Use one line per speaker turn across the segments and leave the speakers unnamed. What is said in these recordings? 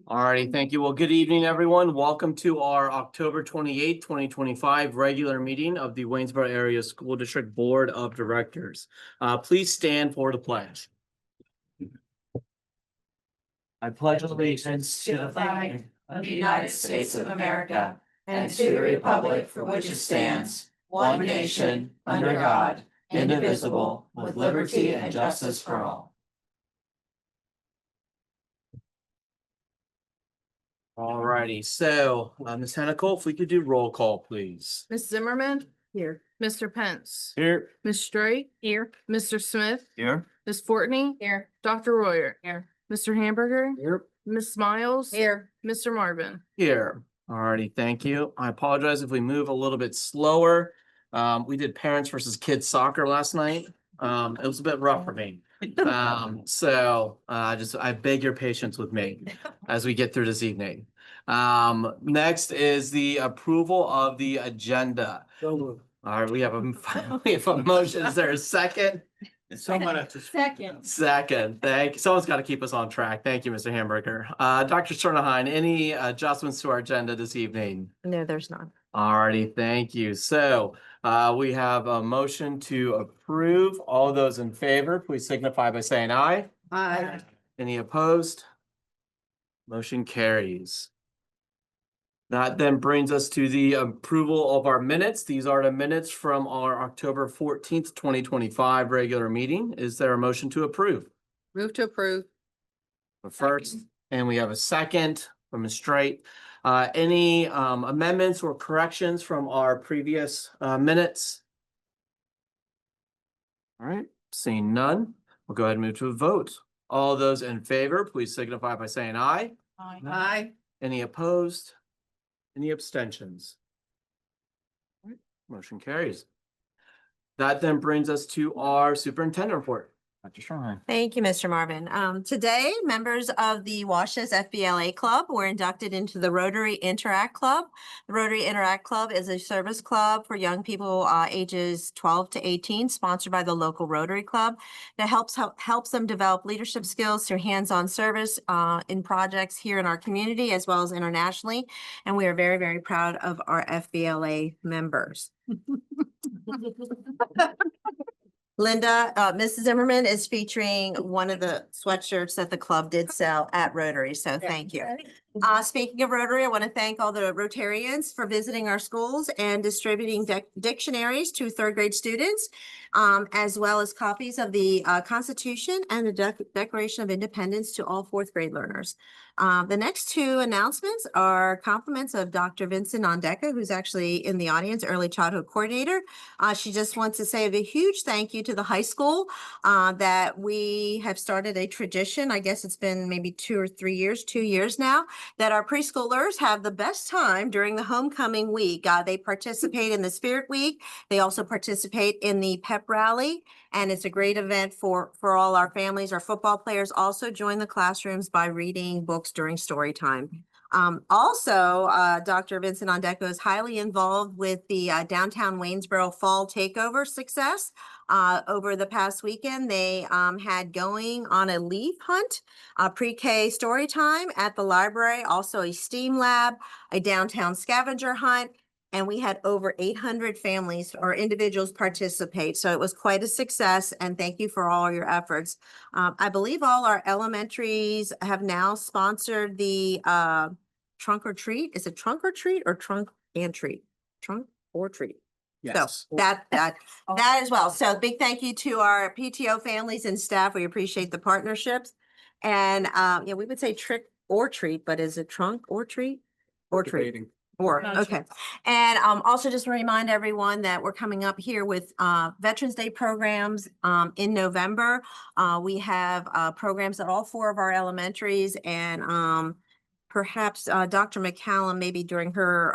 Alrighty, thank you. Well, good evening, everyone. Welcome to our October 28th, 2025 regular meeting of the Waynesboro Area School District Board of Directors. Please stand for the pledge. I pledge allegiance
to the flag of the United States of America and to the republic for which it stands, one nation, under God, indivisible, with liberty and justice for all.
Alrighty, so Ms. Hennicle, if we could do roll call, please.
Ms. Zimmerman?
Here.
Mr. Pence?
Here.
Ms. Straight? Here. Mr. Smith?
Here.
Ms. Fortney?
Here.
Dr. Royer?
Here.
Mr. Hamburger?
Here.
Ms. Smiles?
Here.
Mr. Marvin?
Here. Alrighty, thank you. I apologize if we move a little bit slower. We did parents versus kids soccer last night. It was a bit rough for me. I beg your patience with me as we get through this evening. Next is the approval of the agenda. All right, we have a motion. Is there a second?
Second.
Second. Thank you. Someone's got to keep us on track. Thank you, Mr. Hamburger. Dr. Sternheim, any adjustments to our agenda this evening?
No, there's none.
Alrighty, thank you. So we have a motion to approve. All those in favor, please signify by saying aye.
Aye.
Any opposed? Motion carries. That then brings us to the approval of our minutes. These are the minutes from our October 14th, 2025 regular meeting. Is there a motion to approve?
Move to approve.
First, and we have a second from Ms. Straight. Any amendments or corrections from our previous minutes? All right, seeing none, we'll go ahead and move to a vote. All those in favor, please signify by saying aye.
Aye.
Any opposed? Any abstentions? All right, motion carries. That then brings us to our superintendent report. Dr. Sternheim.
Thank you, Mr. Marvin. Today, members of the WASH's FBLA Club were inducted into the Rotary Interact Club. The Rotary Interact Club is a service club for young people ages 12 to 18, sponsored by the local Rotary Club, that helps them develop leadership skills through hands-on service in projects here in our community as well as internationally. And we are very, very proud of our FBLA members. Linda, Mrs. Zimmerman is featuring one of the sweatshirts that the club did sell at Rotary, so thank you. Speaking of Rotary, I want to thank all the Rotarians for visiting our schools and distributing dictionaries to third grade students, as well as copies of the Constitution and the Declaration of Independence to all fourth grade learners. The next two announcements are compliments of Dr. Vincent Ondeka, who's actually in the audience, early childhood coordinator. She just wants to say a huge thank you to the high school that we have started a tradition. I guess it's been maybe 2 or 3 years, 2 years now, that our preschoolers have the best time during the homecoming week. They participate in the Spirit Week. They also participate in the pep rally, and it's a great event for all our families. Our football players also join the classrooms by reading books during story time. Also, Dr. Vincent Ondeko is highly involved with the downtown Waynesboro Fall Takeover success. Over the past weekend, they had going on a leaf hunt, pre-K story time at the library, also a STEAM lab, a downtown scavenger hunt, and we had over 800 families or individuals participate. So it was quite a success, and thank you for all your efforts. I believe all our elementaries have now sponsored the trunk or treat. Is it trunk or treat or trunk and treat? Trunk or treat?
Yes.
So that as well. So big thank you to our PTO families and staff. We appreciate the partnerships. And yeah, we would say trick or treat, but is it trunk or treat or treat? Or okay. And also just to remind everyone that we're coming up here with Veterans Day programs in November. We have programs at all 4 of our elementaries, and perhaps Dr. McCallum, maybe during her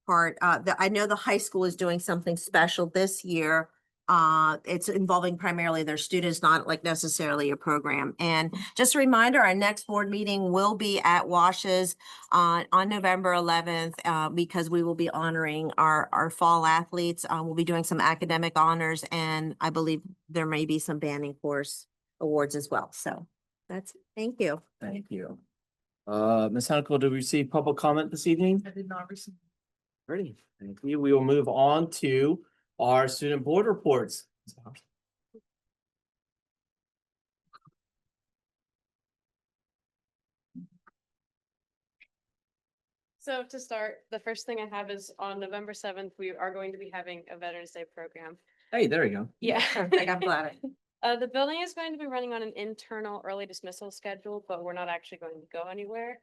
part, I know the high school is doing something special this year. It's involving primarily their students, not like necessarily a program. And just a reminder, our next board meeting will be at WASH's on November 11th because we will be honoring our fall athletes. We'll be doing some academic honors, and I believe there may be some banding course awards as well. So that's it. Thank you.
Thank you. Ms. Henical, did we receive public comment this evening?
I did not receive.
Ready. Thank you. We will move on to our student board reports.
So to start, the first thing I have is on November 7th, we are going to be having a Veterans Day program.
Hey, there you go.
Yeah.
Perfect, I'm glad.
The building is going to be running on an internal early dismissal schedule, but we're not actually going to go anywhere.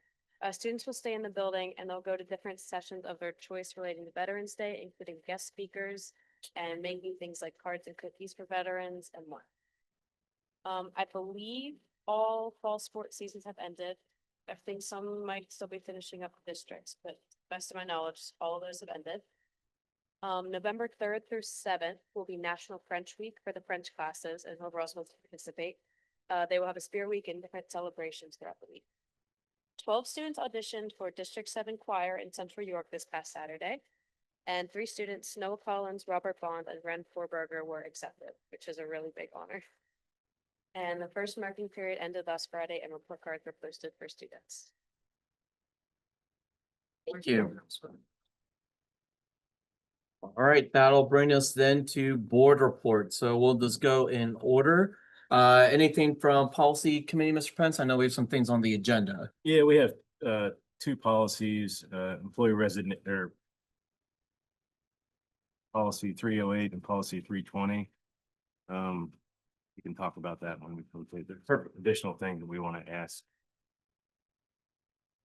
Students will stay in the building and they'll go to different sessions of their choice relating to Veterans Day, including guest speakers and making things like cards and cookies for veterans and more. I believe all fall sports seasons have ended. I think some might still be finishing up districts, but best of my knowledge, all of those have ended. November 3rd through 7th will be National French Week for the French classes, and whoever else wants to participate. They will have a spear week and different celebrations throughout the week. 12 students auditioned for District 7 Choir in Central York this past Saturday, and 3 students, Noah Collins, Robert Bond, and Ren Forberger, were accepted, which is a really big honor. And the first marking period ended last Friday, and report cards were posted for students.
Thank you. All right, that'll bring us then to board reports. So we'll just go in order. Anything from policy committee, Mr. Pence? I know we have some things on the agenda.
Yeah, we have two policies, employee resident or policy 308 and policy 320. We can talk about that when we complete the additional thing that we want to ask.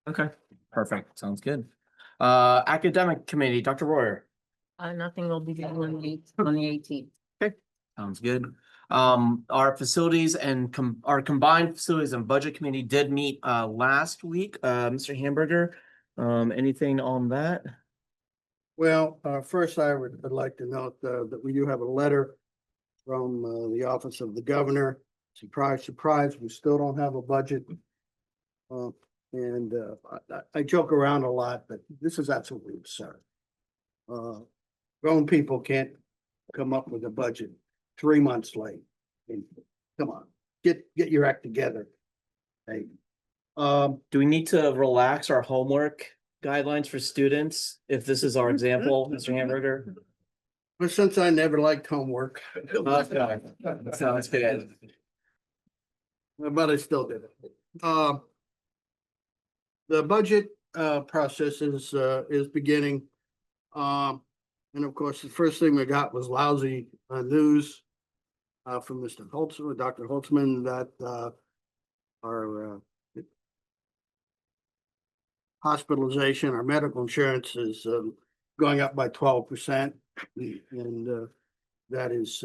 Okay, perfect. Sounds good. Academic committee, Dr. Royer.
Nothing will be done on the 18th.
Sounds good. Our facilities and our combined facilities and budget committee did meet last week. Mr. Hamburger, anything on that?
Well, first I would like to note that we do have a letter from the office of the governor. Surprise, surprise, we still don't have a budget. And I joke around a lot, but this is absolutely absurd. Grown people can't come up with a budget 3 months late. And come on, get your act together. Hey,
Do we need to relax our homework guidelines for students? If this is our example, Mr. Hamburger?
but since I never liked homework,
Okay, sounds good.
but I still did it. The budget process is beginning. And of course, the first thing we got was lousy news from Mr. Holtzman, Dr. Holtzman, that our hospitalization, our medical insurance is going up by 12%. And that is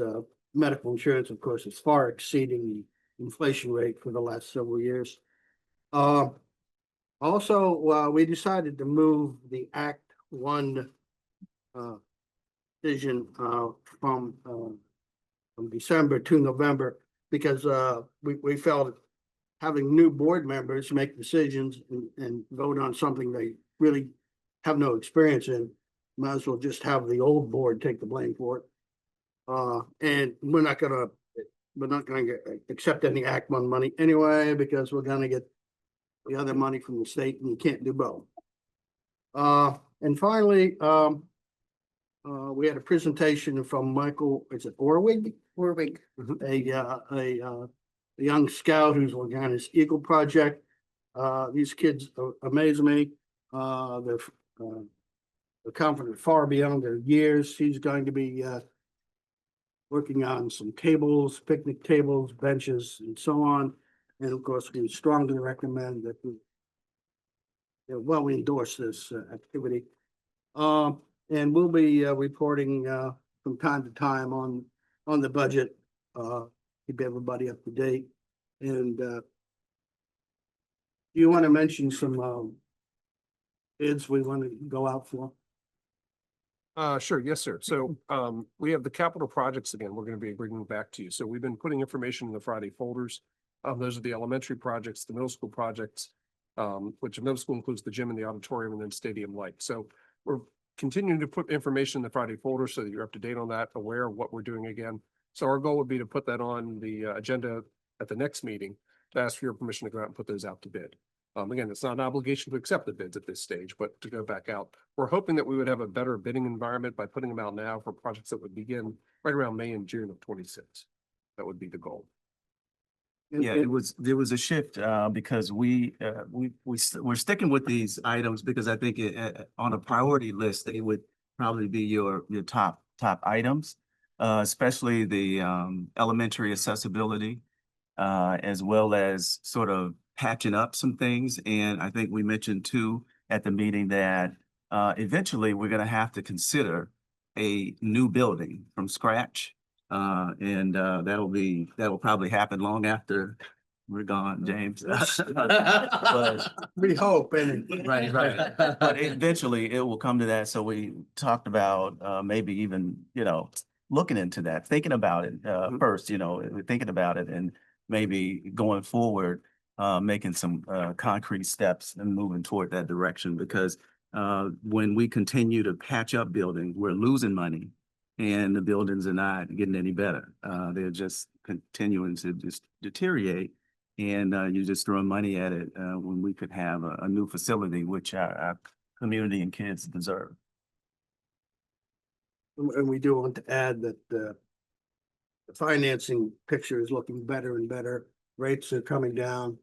medical insurance, of course, is far exceeding the inflation rate for the last several years. Also, we decided to move the Act 1 vision from December to November because we felt having new board members make decisions and vote on something they really have no experience in, might as well just have the old board take the blame for it. And we're not gonna accept any Act 1 money anyway, because we're gonna get the other money from the state and you can't do both. And finally, we had a presentation from Michael, is it Orwig?
Warwick.
A young scout who's working on his Eagle project. These kids amaze me. They're confident far beyond their years. He's going to be working on some tables, picnic tables, benches, and so on. And of course, we strongly recommend that we endorse this activity. And we'll be reporting from time to time on the budget, keep everybody up to date. And you want to mention some bids we want to go out for?
Sure. Yes, sir. So, we have the capital projects again, we're going to be bringing back to you. So we've been putting information in the Friday folders. Those are the elementary projects, the middle school projects, which middle school includes the gym and the auditorium and then stadium light. So we're continuing to put information in the Friday folder so that you're up to date on that, aware of what we're doing again. So our goal would be to put that on the agenda at the next meeting to ask for your permission to go out and put those out to bid. Again, it's not an obligation to accept the bids at this stage, but to go back out. We're hoping that we would have a better bidding environment by putting them out now for projects that would begin right around May and June of 26. That would be the goal.
Yeah, there was a shift, because we're sticking with these items because I think on a priority list, it would probably be your top items. Especially the, elementary accessibility, as well as sort of patching up some things. And I think we mentioned too at the meeting that, eventually we're gonna have to consider a new building from scratch. That'll probably happen long after we're gone, James. But
We hope, and
right. But eventually it will come to that. So we talked about, maybe even, looking into that, thinking about it, first, thinking about it and maybe going forward, making some, concrete steps and moving toward that direction because, when we continue to patch up buildings, we're losing money and the buildings are not getting any better. They're just continuing to just deteriorate. And you're just throwing money at it when we could have a new facility, which our community and kids deserve.
and we do want to add that the financing picture is looking better and better. Rates are coming down.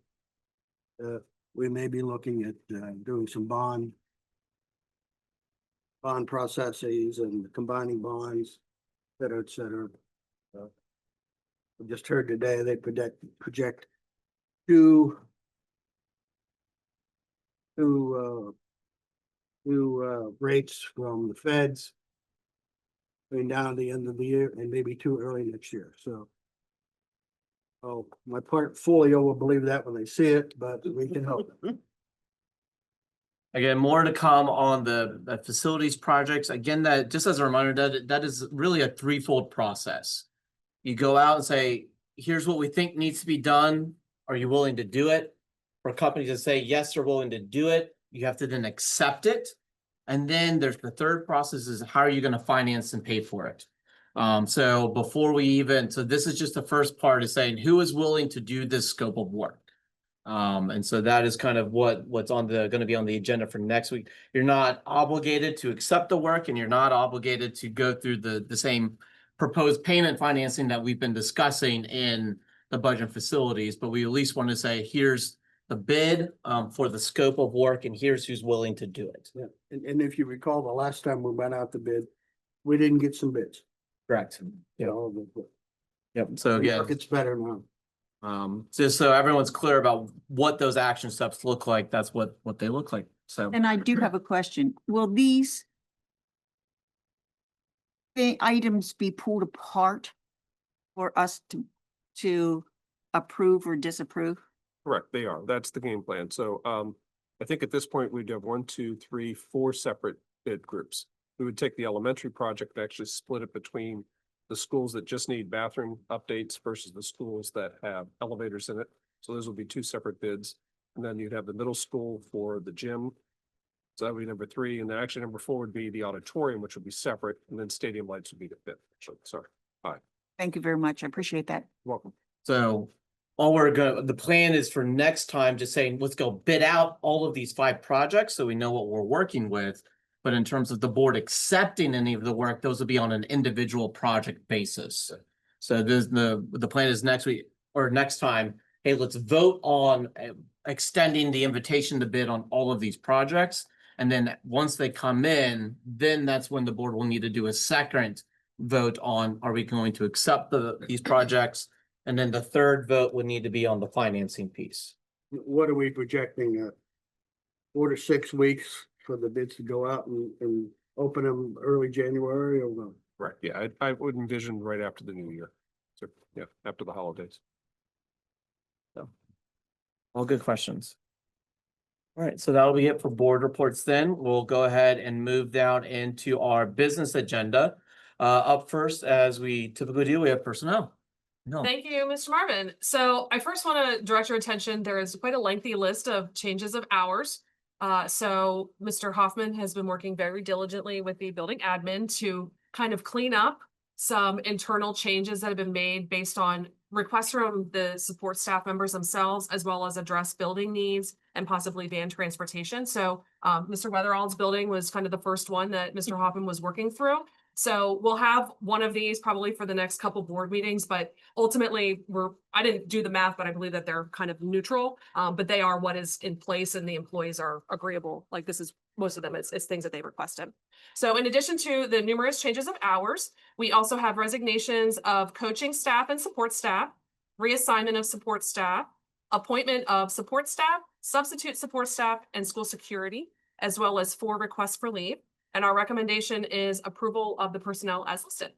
We may be looking at doing some bond processes and combining bonds, et cetera. We just heard today they project two rates from the feds going down at the end of the year and maybe too early next year. So my portfolio will believe that when they see it, but we can help.
Again, more to come on the facilities projects. Again, that just as a reminder, that is really a threefold process. You go out and say, here's what we think needs to be done. Are you willing to do it? For companies to say, yes, they're willing to do it, you have to then accept it. And then there's the third process is how are you going to finance and pay for it? So before we even, so this is just the first part is saying who is willing to do this scope of work. And so that is kind of what's on the going to be on the agenda for next week. You're not obligated to accept the work and you're not obligated to go through the same proposed payment financing that we've been discussing in the budget facilities, but we at least want to say, here's the bid for the scope of work and here's who's willing to do it.
Yeah, and if you recall, the last time we went out to bid, we didn't get some bids.
Correct.
You
Yep.
know,
Yep. So again,
it's better now.
just so everyone's clear about what those action steps look like, that's what they look like. So
And I do have a question. Will these items be pulled apart for us to approve or disapprove?
Correct, they are. That's the game plan. So I think at this point, we'd have 4 separate bid groups. We would take the elementary project and actually split it between the schools that just need bathroom updates versus the schools that have elevators in it. So those will be 2 separate bids. And then you'd have the middle school for the gym. So that would be number 3. And then actually number 4 would be the auditorium, which would be separate. And then stadium lights would be the 5th. So, sorry.
Thank you very much. I appreciate that.
Welcome.
So the plan is for next time, just saying, let's go bid out all of these 5 projects so we know what we're working with. But in terms of the board accepting any of the work, those will be on an individual project basis. So the plan is next week or next time, hey, let's vote on extending the invitation to bid on all of these projects. And then once they come in, then that's when the board will need to do a second vote on, are we going to accept these projects? And then the third vote would need to be on the financing piece.
What are we projecting? 4 to 6 weeks for the bids to go out and open them early January or what?
Right, yeah, I would envision right after the new year. So, yeah, after the holidays.
All good questions. All right, so that'll be it for board reports then. We'll go ahead and move down into our business agenda. Up first, as we typically do, we have personnel. No.
Thank you, Mr. Marvin. So I first want to direct your attention. There is quite a lengthy list of changes of hours. So Mr. Hoffman has been working very diligently with the building admin to kind of clean up some internal changes that have been made based on requests from the support staff members themselves, as well as address building needs and possibly van transportation. So Mr. Weatherall's building was kind of the first one that Mr. Hoffman was working through. So we'll have one of these probably for the next couple board meetings, but ultimately I didn't do the math, but I believe that they're kind of neutral. But they are what is in place and the employees are agreeable. Like this is, most of them, it's things that they requested. So in addition to the numerous changes of hours, we also have resignations of coaching staff and support staff, reassignment of support staff, appointment of support staff, substitute support staff, and school security, as well as 4 requests for leave. And our recommendation is approval of the personnel as listed.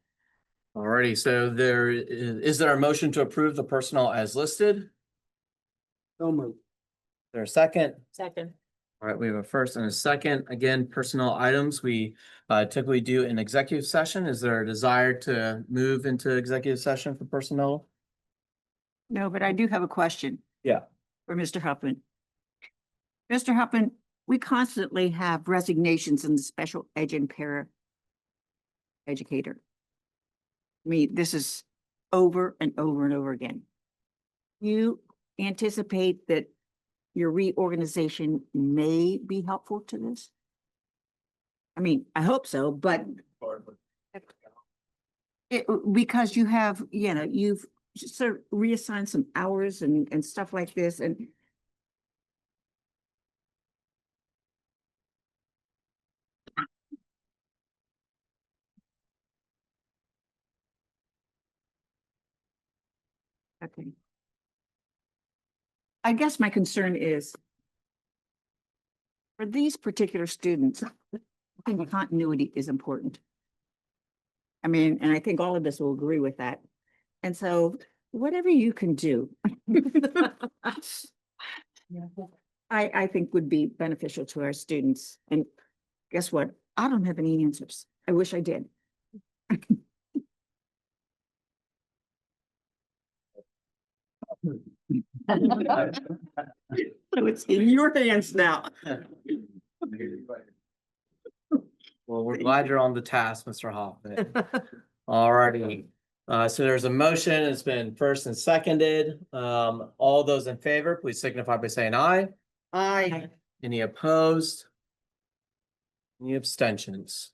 Alrighty, so is there a motion to approve the personnel as listed?
So moved.
There a second?
Second.
All right, we have a first and a second. Again, personnel items we typically do in executive session. Is there a desire to move into executive session for personnel?
No, but I do have a question.
Yeah.
For Mr. Huffman. Mr. Huffman, we constantly have resignations in the special ed and para educator. I mean, this is over and over and over again. You anticipate that your reorganization may be helpful to this? I mean, I hope so, but because you have, you know, you've sort of reassigned some hours and stuff like this, and okay. I guess my concern is for these particular students, I think continuity is important. I mean, and I think all of us will agree with that. And so whatever you can do, I think would be beneficial to our students. And guess what? I don't have any answers. I wish I did. So it's in your hands now.
Well, we're glad you're on the task, Mr. Hoffman. Alrighty. So there's a motion. It's been first and seconded. All those in favor, please signify by saying aye.
Aye.
Any opposed? Any abstentions?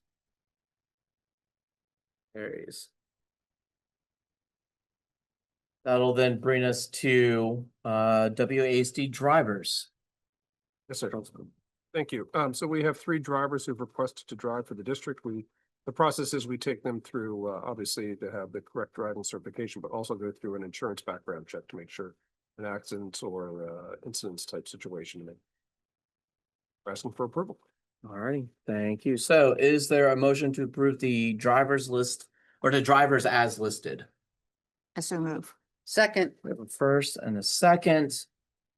Carries. That'll then bring us to WASD drivers.
Yes, sir. Thank you. So we have 3 drivers who've requested to drive for the district. The process is we take them through, obviously to have the correct driving certification, but also go through an insurance background check to make sure an accident or incidents type situation. We're asking for approval.
Alrighty, thank you. So is there a motion to approve the drivers list or the drivers as listed?
I so move.
Second.
We have a first and a second.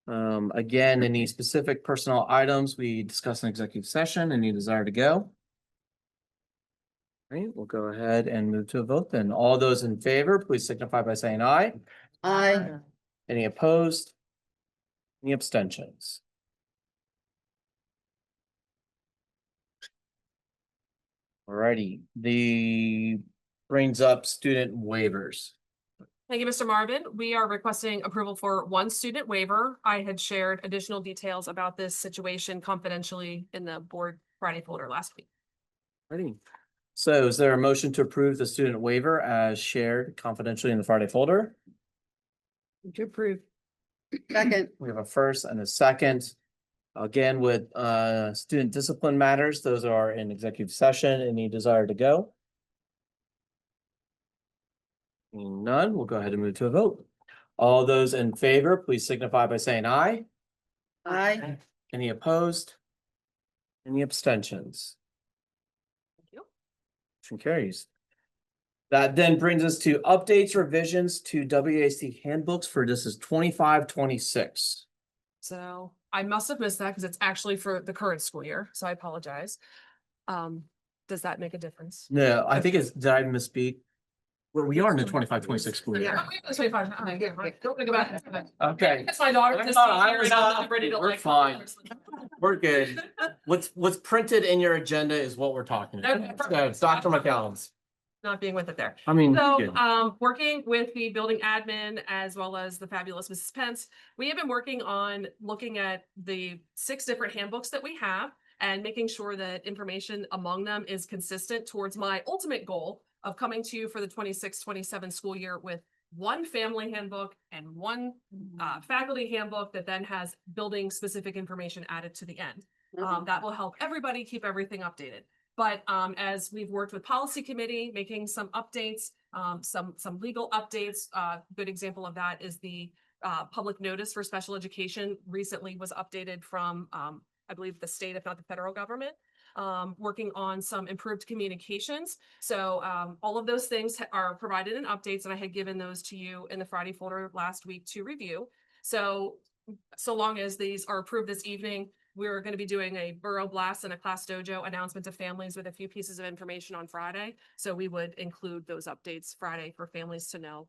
Again, any specific personnel items we discuss in executive session, any desire to go? All right, we'll go ahead and move to a vote then. All those in favor, please signify by saying aye.
Aye.
Any opposed? Any abstentions? Alrighty, the brings up student waivers.
Thank you, Mr. Marvin. We are requesting approval for 1 student waiver. I had shared additional details about this situation confidentially in the board Friday folder last week.
Alrighty. So is there a motion to approve the student waiver as shared confidentially in the Friday folder?
To approve. Second.
We have a first and a second. Again, with student discipline matters, those are in executive session. Any desire to go? Seeing none, we'll go ahead and move to a vote. All those in favor, please signify by saying aye.
Aye.
Any opposed? Any abstentions?
Thank you.
Motion carries. That then brings us to updates, revisions to WASD handbooks for this is 25-26.
So I must have missed that because it's actually for the current school year. So I apologize. Does that make a difference?
No, I think it's, did I misspeak? Well, we are in the 25-26 school year.
Yeah, it's 25. Don't think about it.
Okay.
It's my daughter.
I
this
thought
week
I
here,
was
and I'm
up.
not ready to
We're
like-
fine. We're good. What's printed in your agenda is what we're talking about.
Okay, perfect.
So, Dr. McCallum's.
not being with it there.
I mean,
So,
good.
working with the building admin as well as the fabulous Mrs. Pence, we have been working on looking at the 6 different handbooks that we have and making sure that information among them is consistent towards my ultimate goal of coming to you for the 26-27 school year with one family handbook and one faculty handbook that then has building specific information added to the end. That will help everybody keep everything updated. But as we've worked with policy committee, making some updates, some legal updates, good example of that is the public notice for special education recently was updated from, I believe, the state, if not the federal government, working on some improved communications. So all of those things are provided in updates, and I had given those to you in the Friday folder last week to review. So long as these are approved this evening, we're going to be doing a borough blast and a class dojo announcement to families with a few pieces of information on Friday. So we would include those updates Friday for families to know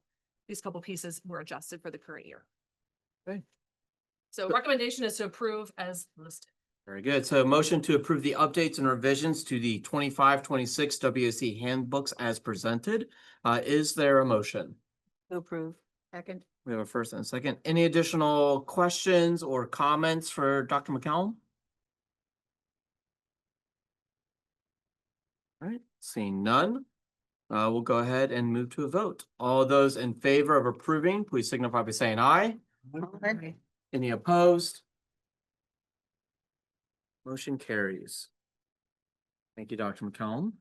these couple pieces were adjusted for the current year.
Okay.
So recommendation is to approve as listed.
Very good. So motion to approve the updates and revisions to the 25-26 WASD handbooks as presented. Is there a motion?
To approve. Second.
We have a first and a second. Any additional questions or comments for Dr. McCallum? All right, seeing none, we'll go ahead and move to a vote. All those in favor of approving, please signify by saying aye.
Aye.
Any opposed? Motion carries. Thank you, Dr. McCallum.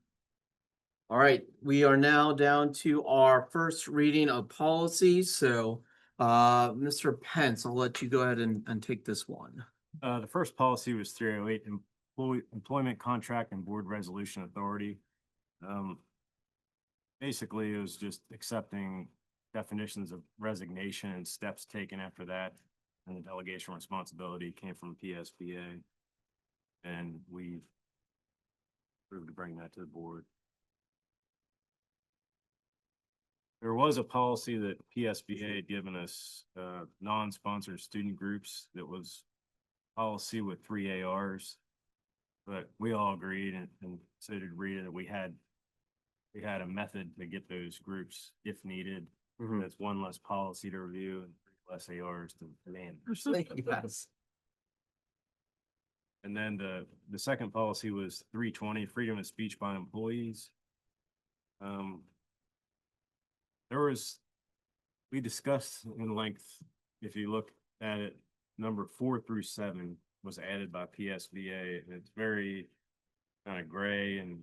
All right, we are now down to our first reading of policies. So, Mr. Pence, I'll let you go ahead and take this one.
The first policy was 308, Employment Contract and Board Resolution Authority. Basically, it was just accepting definitions of resignation and steps taken after that. And the delegation responsibility came from PSBA. And we approved to bring that to the board. There was a policy that PSBA had given us, non-sponsored student groups, that was policy with 3 ARs. But we all agreed, and so did Rita, that we had a method to get those groups if needed. That's one less policy to review and 3 less ARs to manage.
Yes.
And then the second policy was 320, freedom of speech by employees. We discussed in length, if you look at it, number 4 through 7 was added by PSBA, and it's very kind of gray and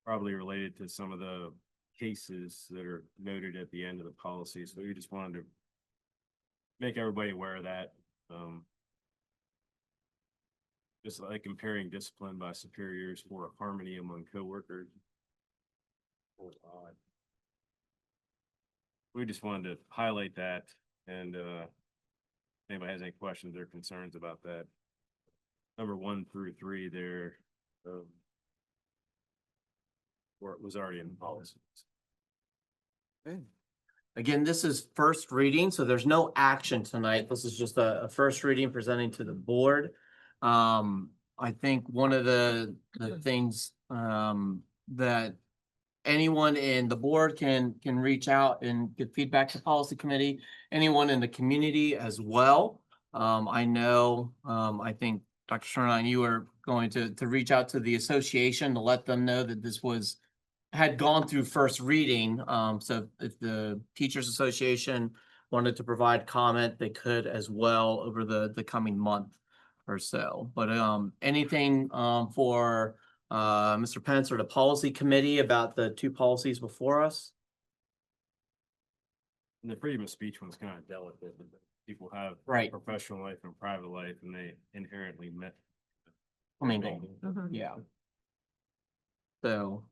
probably related to some of the cases that are noted at the end of the policy. So we just wanted to make everybody aware of that. Just like comparing discipline by superiors for harmony among coworkers. We just wanted to highlight that, and if anybody has any questions or concerns about that. Number 1 through 3 there, or it was already in the policy.
Okay. Again, this is first reading, so there's no action tonight. This is just a first reading presenting to the board. I think one of the things that anyone in the board can reach out and get feedback to policy committee, anyone in the community as well. I know, I think Dr. Sternline, you are going to reach out to the association to let them know that this had gone through first reading. So if the Teachers Association wanted to provide comment, they could as well over the coming month or so. But anything for Mr. Pence or the policy committee about the 2 policies before us?
And the freedom of speech one's kind of delicate. People have
Right.
professional life and private life, and they inherently met.
Yeah. So,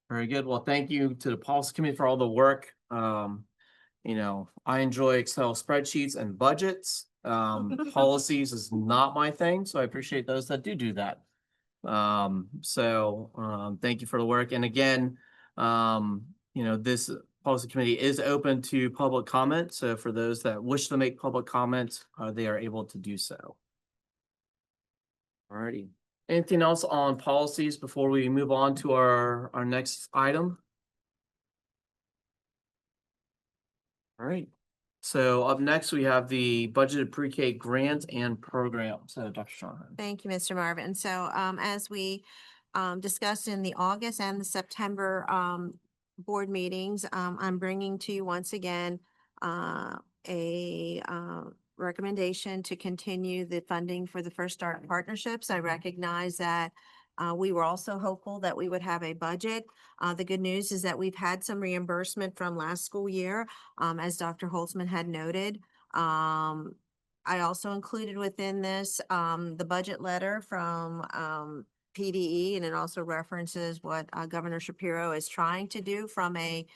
very good. Well, thank you to the policy committee for all the work. You know, I enjoy Excel spreadsheets and budgets. Policies is not my thing, so I appreciate those that do that. Thank you for the work. And again, you know, this policy committee is open to public comment. So for those that wish to make public comments, they are able to do so. Alrighty. Anything else on policies before we move on to our next item? All right, so up next, we have the budgeted pre-K grant and program. So Dr. Strong.
Thank you, Mr. Marvin. So, as we, discussed in the August and the September, board meetings, I'm bringing to you once again, a, recommendation to continue the funding for the First Start partnerships. I recognize that, we were also hopeful that we would have a budget. The good news is that we've had some reimbursement from last school year, as Dr. Holtzman had noted. I also included within this, the budget letter from, PDE, and it also references what, Governor Shapiro is trying to do from a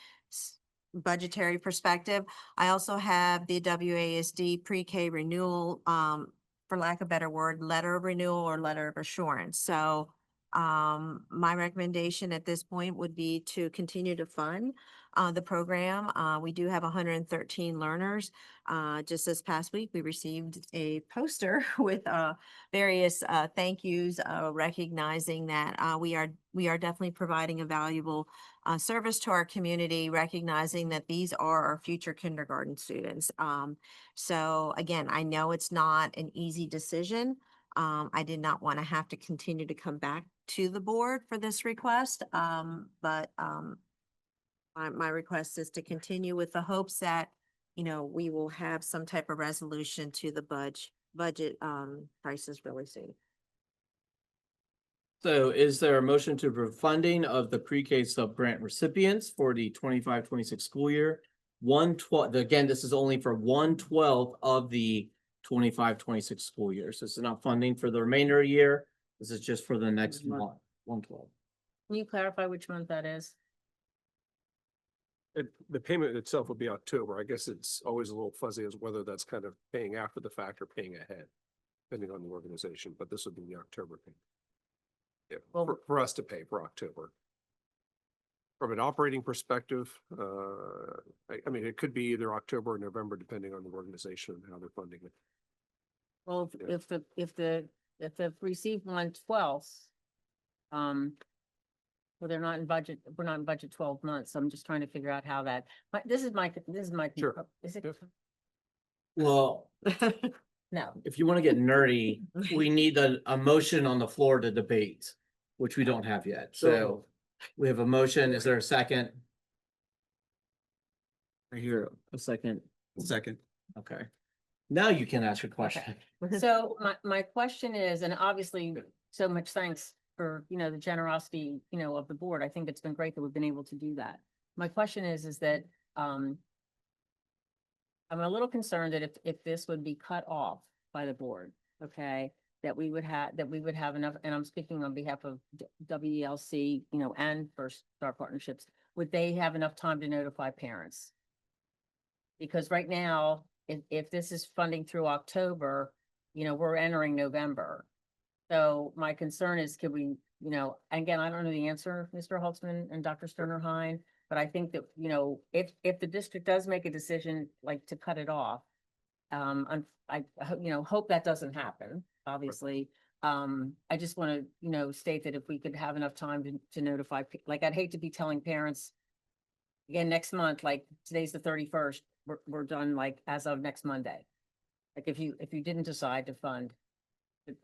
budgetary perspective. I also have the WASD pre-K renewal, for lack of a better word, letter of renewal or letter of assurance. So, my recommendation at this point would be to continue to fund, the program. We do have 113 learners. Just this past week, we received a poster with, various, thank yous, recognizing that, we are definitely providing a valuable, service to our community, recognizing that these are our future kindergarten students. So again, I know it's not an easy decision. I did not want to have to continue to come back to the board for this request. But my request is to continue with the hopes that, we will have some type of resolution to the budget prices really soon.
So is there a motion to approve funding of the pre-K sub-grant recipients for the 25-26 school year? 1/12, again, this is only for 1/12 of the 25-26 school year. So it's not funding for the remainder of the year. This is just for the next month, 1/12.
Can you clarify which month that is?
The payment itself would be October. I guess it's always a little fuzzy as whether that's kind of paying after the fact or paying ahead, depending on the organization, but this would be the October payment. Yeah,
Well-
for us to pay for October. From an operating perspective, I mean, it could be either October or November, depending on the organization and how they're funding it.
Well,
Yeah.
if they've received 1/12, well, they're not in budget, we're not in budget 12 months, so I'm just trying to figure out how that, this is my,
Sure.
is it?
Yep.
Well,
No,
if you want to get nerdy, we need a motion on the floor to debate, which we don't have yet. So we have a motion. Is there a second? I hear a second.
Second.
Okay. Now you can ask your question.
so my question is, and obviously, so much thanks for, the generosity, of the board. I think it's been great that we've been able to do that. My question is that, I'm a little concerned that if this would be cut off by the board, okay, that we would have enough, and I'm speaking on behalf of WELC, and First Star Partnerships, would they have enough time to notify parents? Because right now, if this is funding through October, we're entering November. So my concern is, could we, again, I don't know the answer, Mr. Holtzman and Dr. Sterner-Hein, but I think that, if the district does make a decision like to cut it off, I hope that doesn't happen, obviously. I just want to, state that if we could have enough time to notify, like, I'd hate to be telling parents again, next month, like today's the 31st, we're done like as of next Monday. Like if you didn't decide to fund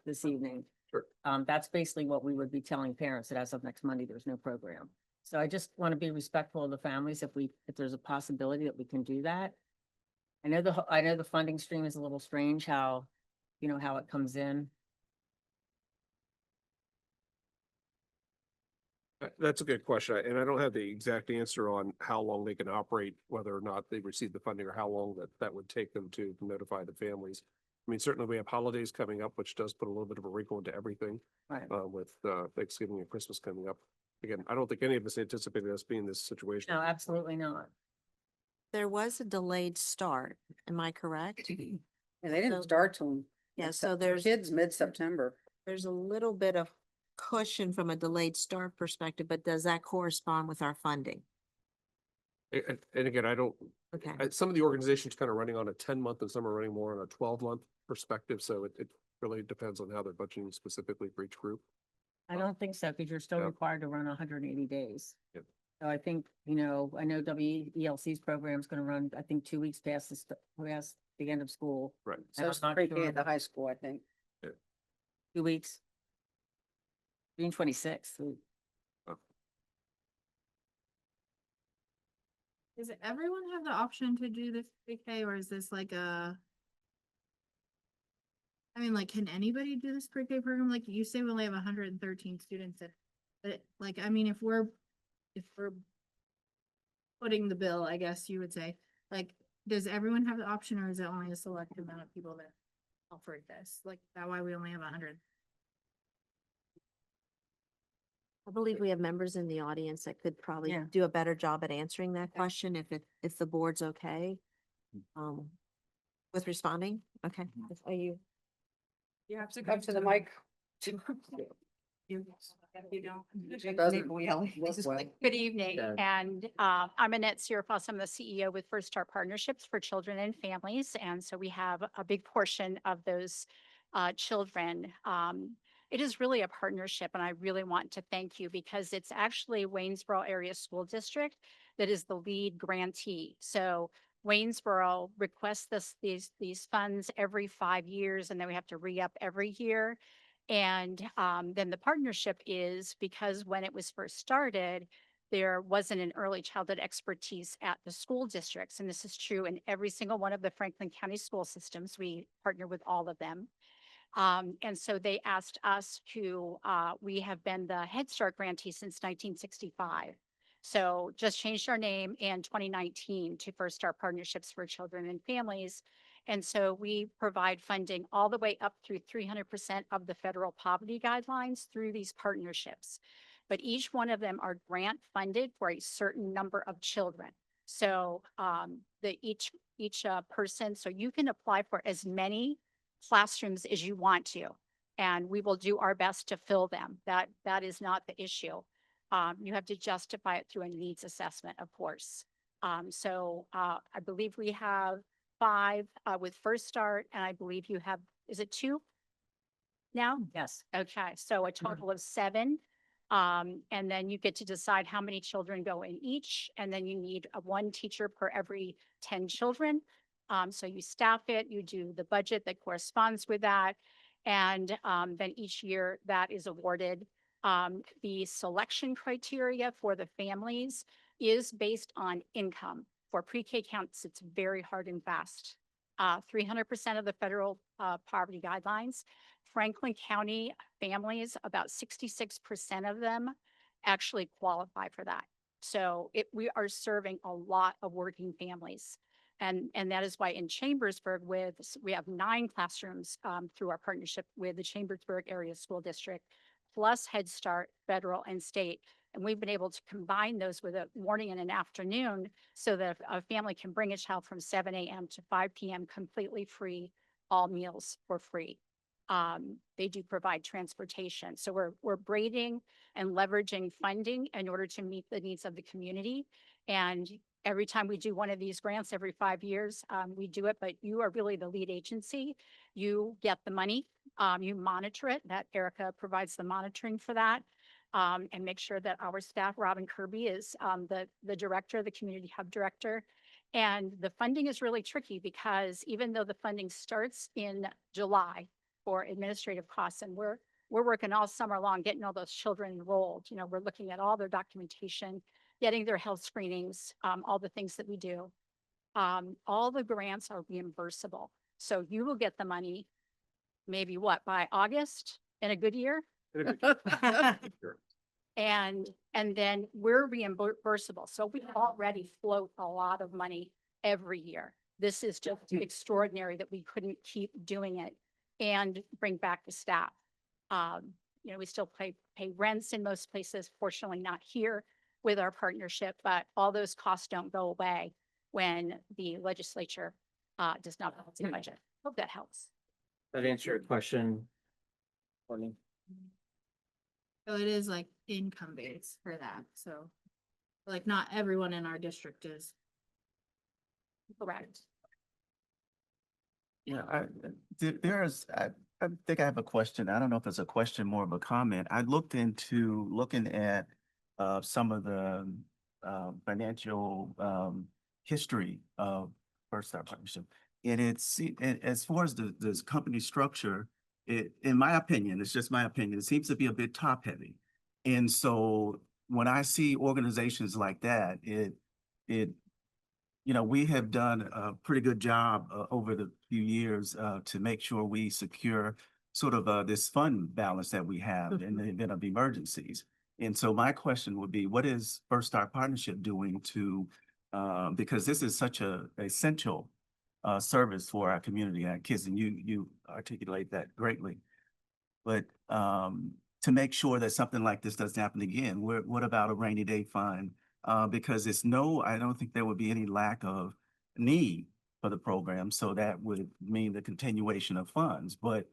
this evening.
Sure.
That's basically what we would be telling parents, that as of next Monday, there's no program. So I just want to be respectful of the families if there's a possibility that we can do that. I know the funding stream is a little strange, how it comes in.
That's a good question, and I don't have the exact answer on how long they can operate, whether or not they receive the funding, or how long that would take them to notify the families. I mean, certainly we have holidays coming up, which does put a little bit of a wrinkle into everything,
Right.
with Thanksgiving and Christmas coming up. Again, I don't think any of us anticipated us being in this situation.
No, absolutely not.
There was a delayed start, am I correct?
Yeah, they didn't
So-
start till.
Yeah, so there's.
Kids mid-September.
There's a little bit of cushion from a delayed start perspective, but does that correspond with our funding?
And again, I don't,
Okay,
some of the organizations kind of running on a 10-month and some are running more on a 12-month perspective, so it really depends on how they're budgeting specifically for each group.
I don't think so, because you're still
Yeah.
required to run 180 days.
Yep.
So I think, you know, I know WELC's program is gonna run, I think, 2 weeks past past the end of school.
Right.
And
So
I'm
it's
not
pre-K
sure
at the
about
high school, I think.
2 weeks. June 26th.
Does everyone have the option to do this pre-K or is this like a? I mean, like, can anybody do this pre-K program? Like you say, we only have 113 students in. But like, I mean, if we're footing the bill, I guess you would say, like, does everyone have the option or is it only a select amount of people that offered this? Like, that why we only have 100?
I believe we have members in the audience that could probably
Yeah.
do a better job at answering that question if the board's okay. With responding, okay, are you?
You have to
Up to the mic.
Good evening,
Yeah.
and I'm Annette Sierfos. I'm the CEO with First Start Partnerships for Children and Families, and so we have a big portion of those children. It is really a partnership, and I really want to thank you because it's actually Waynesboro Area School District that is the lead grantee. So Waynesboro requests these funds every 5 years, and then we have to re-up every year. And then the partnership is because when it was first started, there wasn't an early childhood expertise at the school districts. And this is true in every single one of the Franklin County school systems. We partner with all of them. And so they asked us to, we have been the Head Start grantee since 1965. So just changed our name in 2019 to First Start Partnerships for Children and Families. And so we provide funding all the way up through 300% of the federal poverty guidelines through these partnerships. But each one of them are grant funded for a certain number of children. So each person, so you can apply for as many classrooms as you want to, and we will do our best to fill them. That is not the issue. You have to justify it through a needs assessment, of course. I believe we have 5 with First Start, and I believe you have, is it 2 now?
Yes.
Okay, so a total of 7. And then you get to decide how many children go in each, and then you need 1 teacher per every 10 children. So you staff it, you do the budget that corresponds with that, and then each year that is awarded. The selection criteria for the families is based on income. For pre-K counts, it's very hard and fast. 300% of the federal poverty guidelines. Franklin County families, about 66% of them actually qualify for that. So we are serving a lot of working families. And that is why in Chambersburg we have 9 classrooms through our partnership with the Chambersburg Area School District, plus Head Start, federal and state. And we've been able to combine those with a morning and an afternoon so that a family can bring a child from 7 a.m. to 5 p.m. completely free, all meals for free. They do provide transportation. So we're braiding and leveraging funding in order to meet the needs of the community. And every time we do one of these grants every 5 years, we do it, but you are really the lead agency. You get the money, you monitor it, that Erica provides the monitoring for that. And make sure that our staff, Robin Kirby is the director, the community hub director. And the funding is really tricky because even though the funding starts in July for administrative costs, and we're working all summer long, getting all those children enrolled, you know, we're looking at all their documentation, getting their health screenings, all the things that we do. All the grants are reimbursable. So you will get the money maybe by August in a good year?
Sure.
And then we're reimbursable. So we already float a lot of money every year. This is just extraordinary that we couldn't keep doing it and bring back the staff. You know, we still pay rents in most places, fortunately not here with our partnership, but all those costs don't go away when the legislature does not balance the budget. Hope that helps.
That answer your question, Courtney?
So it is like income based for that, so. Like not everyone in our district is.
Correct.
Yeah, I think I have a question. I don't know if it's a question, more of a comment. I looked into looking at some of the financial history of First Star Partnership. And as far as this company structure, in my opinion, it's just my opinion, it seems to be a bit top heavy. And so when I see organizations like that, it we have done a pretty good job over the few years to make sure we secure sort of this fund balance that we have in the event of emergencies. And so my question would be, what is First Star Partnership doing to, because this is such a essential service for our community, our kids, and you articulate that greatly. But to make sure that something like this doesn't happen again, what about a rainy day fund? Because I don't think there would be any lack of need for the program. So that would mean the continuation of funds. But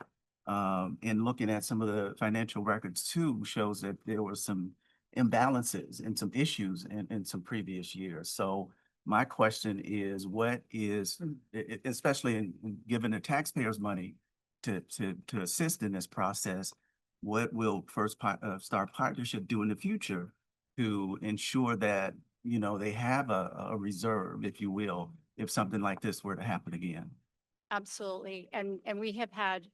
in looking at some of the financial records too, shows that there were some imbalances and some issues in some previous years. So my question is, what is, especially in giving the taxpayers money to assist in this process, what will Star Partnership do in the future to ensure that, they have a reserve, if you will, if something like this were to happen again?
Absolutely. And we have had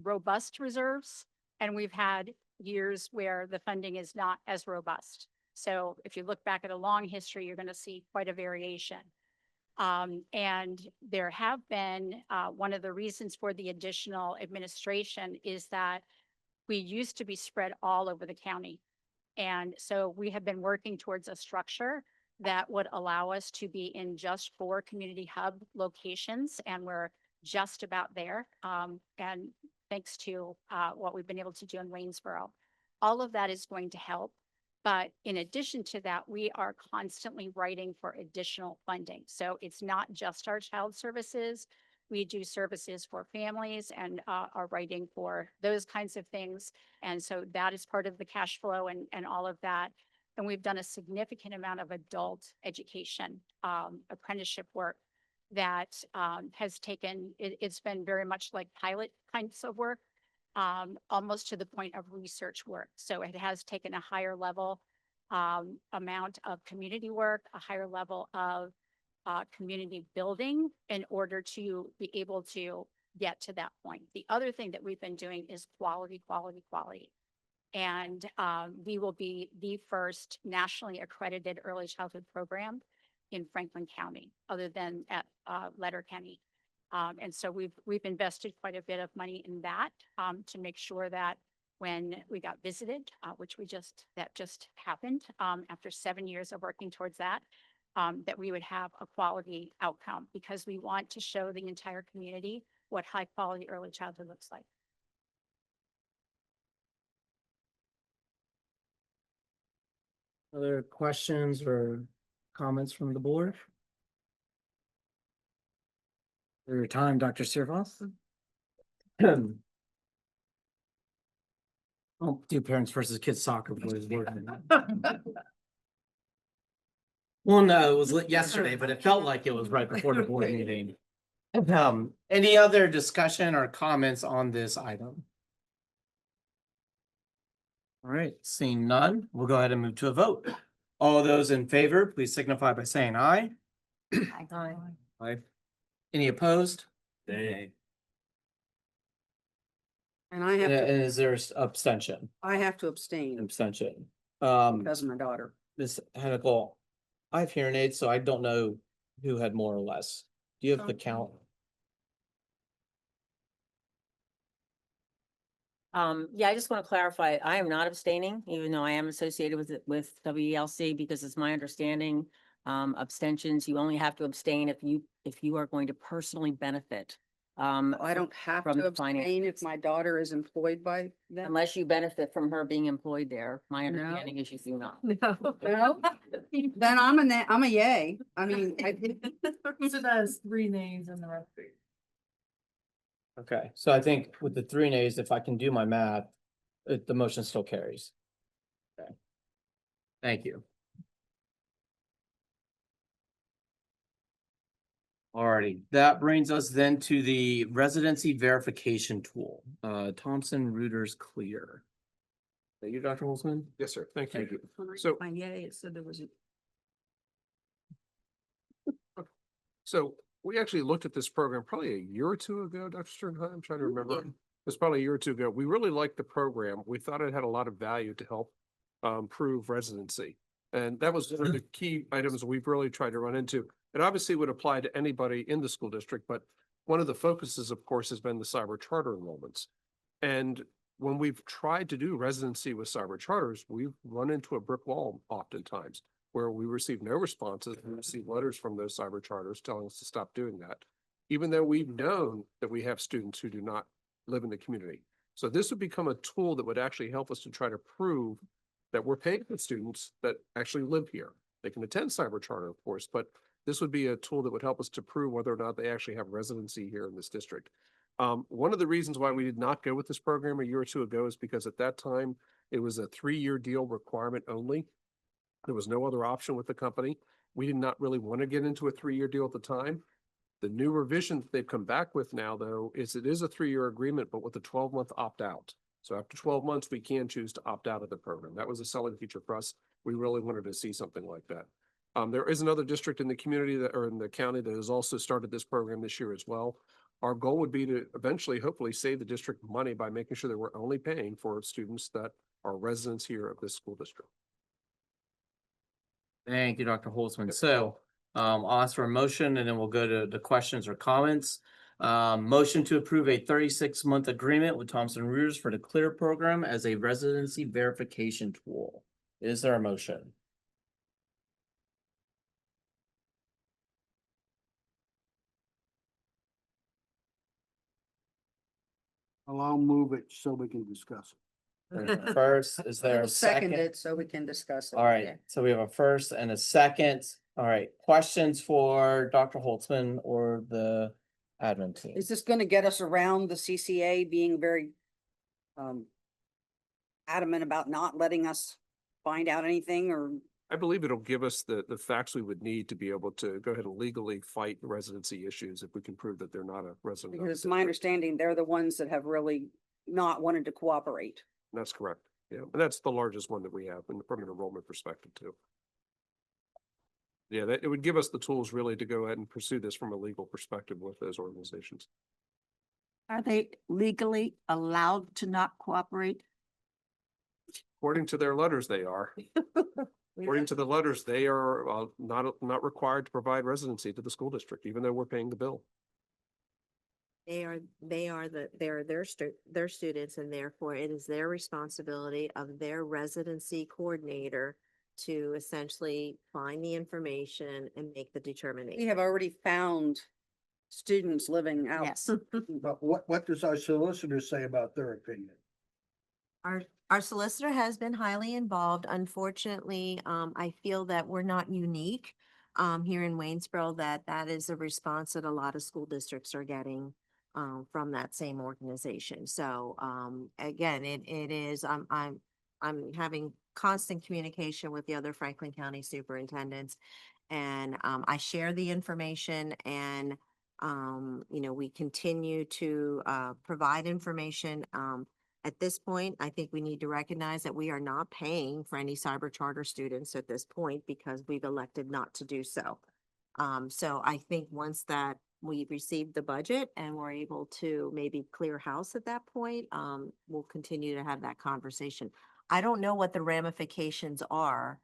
robust reserves, and we've had years where the funding is not as robust. So if you look back at a long history, you're going to see quite a variation. And there have been, one of the reasons for the additional administration is that we used to be spread all over the county. And so we have been working towards a structure that would allow us to be in just 4 community hub locations, and we're just about there. And thanks to what we've been able to do in Waynesboro, all of that is going to help. But in addition to that, we are constantly writing for additional funding. So it's not just our child services. We do services for families and are writing for those kinds of things. And so that is part of the cash flow and all of that. And we've done a significant amount of adult education, apprenticeship work that has taken, it's been very much like pilot kinds of work, almost to the point of research work. So it has taken a higher level amount of community work, a higher level of community building in order to be able to get to that point. The other thing that we've been doing is quality, quality, quality. And we will be the first nationally accredited early childhood program in Franklin County, other than at Letterkenny. And so we've invested quite a bit of money in that to make sure that when we got visited, that just happened after 7 years of working towards that, that we would have a quality outcome, because we want to show the entire community what high quality early childhood looks like.
Other questions or comments from the board? For your time, Dr. Sirvoth. I'll do parents versus kids soccer before this board meeting. Well, no, it was yesterday, but it felt like it was right before the board meeting. Any other discussion or comments on this item? All right, seeing none, we'll go ahead and move to a vote. All those in favor, please signify by saying aye.
Aye.
Aye. Any opposed?
Nay.
And I
And
have, to
is there abstention?
I have to abstain
Abstention.
because of my daughter.
Ms. Henical, I have hearing aids, so I don't know who had more or less. Do you have the count?
Yeah, I just want to clarify, I am not abstaining, even though I am associated with WELC, because it's my understanding, abstentions, you only have to abstain if you are going to personally benefit.
I don't have
from
to
the finance-
abstain if my daughter is employed by them.
Unless you benefit from her being employed there. My
No.
understanding is you do not.
No, then I'm a yay. I mean,
So that's 3 nays and the rest.
Okay, so I think with the 3 nays, if I can do my math, the motion still carries. Okay. Thank you. Alrighty, that brings us then to the residency verification tool. Thompson Reuters Clear. Thank you, Dr. Holzman.
Yes, sir. Thank you.
Thank you.
So-
My yay, it said there was a.
So we actually looked at this program probably a year or two ago, Dr. Sternheim. I'm trying to remember.
Yeah.
It was probably a year or two ago. We really liked the program. We thought it had a lot of value to help prove residency. And that was one of the key items we've really tried to run into. It obviously would apply to anybody in the school district, but one of the focuses, of course, has been the cyber charter enrollments. And when we've tried to do residency with cyber charters, we've run into a brick wall oftentimes where we receive no responses. We receive letters from those cyber charters telling us to stop doing that, even though we've known that we have students who do not live in the community. So this would become a tool that would actually help us to try to prove that we're paying for students that actually live here. They can attend cyber charter, of course, but this would be a tool that would help us to prove whether or not they actually have residency here in this district. One of the reasons why we did not go with this program a year or two ago is because at that time, it was a 3-year deal requirement only. There was no other option with the company. We did not really want to get into a 3-year deal at the time. The new revision that they've come back with now, though, is it is a 3-year agreement, but with a 12-month opt-out. So after 12 months, we can choose to opt out of the program. That was a selling feature for us. We really wanted to see something like that. There is another district in the community that, or in the county, that has also started this program this year as well. Our goal would be to eventually, hopefully, save the district money by making sure that we're only paying for students that are residents here of this school district.
Thank you, Dr. Holzman. So, I'll ask for a motion and then we'll go to the questions or comments. Motion to approve a 36-month agreement with Thomson Reuters for the CLEAR program as a residency verification tool. Is there a motion?
I'll move it so we can discuss it.
First, is there a
Second
second?
it so we can discuss it.
All right, so we have a first and a second. All right, questions for Dr. Holtzman or the admin team?
Is this gonna get us around the CCA being very adamant about not letting us find out anything, or?
I believe it'll give us the facts we would need to be able to go ahead and legally fight residency issues if we can prove that they're not a resident. of the
Because it's my
district.
understanding, they're the ones that have really not wanted to cooperate.
That's correct. Yeah, and that's the largest one that we have from an enrollment perspective too. Yeah, that it would give us the tools really to go ahead and pursue this from a legal perspective with those organizations.
Are they legally allowed to not cooperate?
According to their letters, they are. According to the letters, they are not required to provide residency to the school district, even though we're paying the bill.
They're their students, and therefore it is their responsibility of their residency coordinator to essentially find the information and make the
We
determination.
have already found students living out.
Yes.
But what does our solicitor say about their opinion?
Our solicitor has been highly involved. Unfortunately, I feel that we're not unique here in Waynesboro, that is a response that a lot of school districts are getting from that same organization. So again, it is, I'm having constant communication with the other Franklin County superintendents. And I share the information and we continue to provide information. At this point, I think we need to recognize that we are not paying for any cyber charter students at this point because we've elected not to do so. So I think once that we receive the budget and we're able to maybe clear house at that point, we'll continue to have that conversation. I don't know what the ramifications are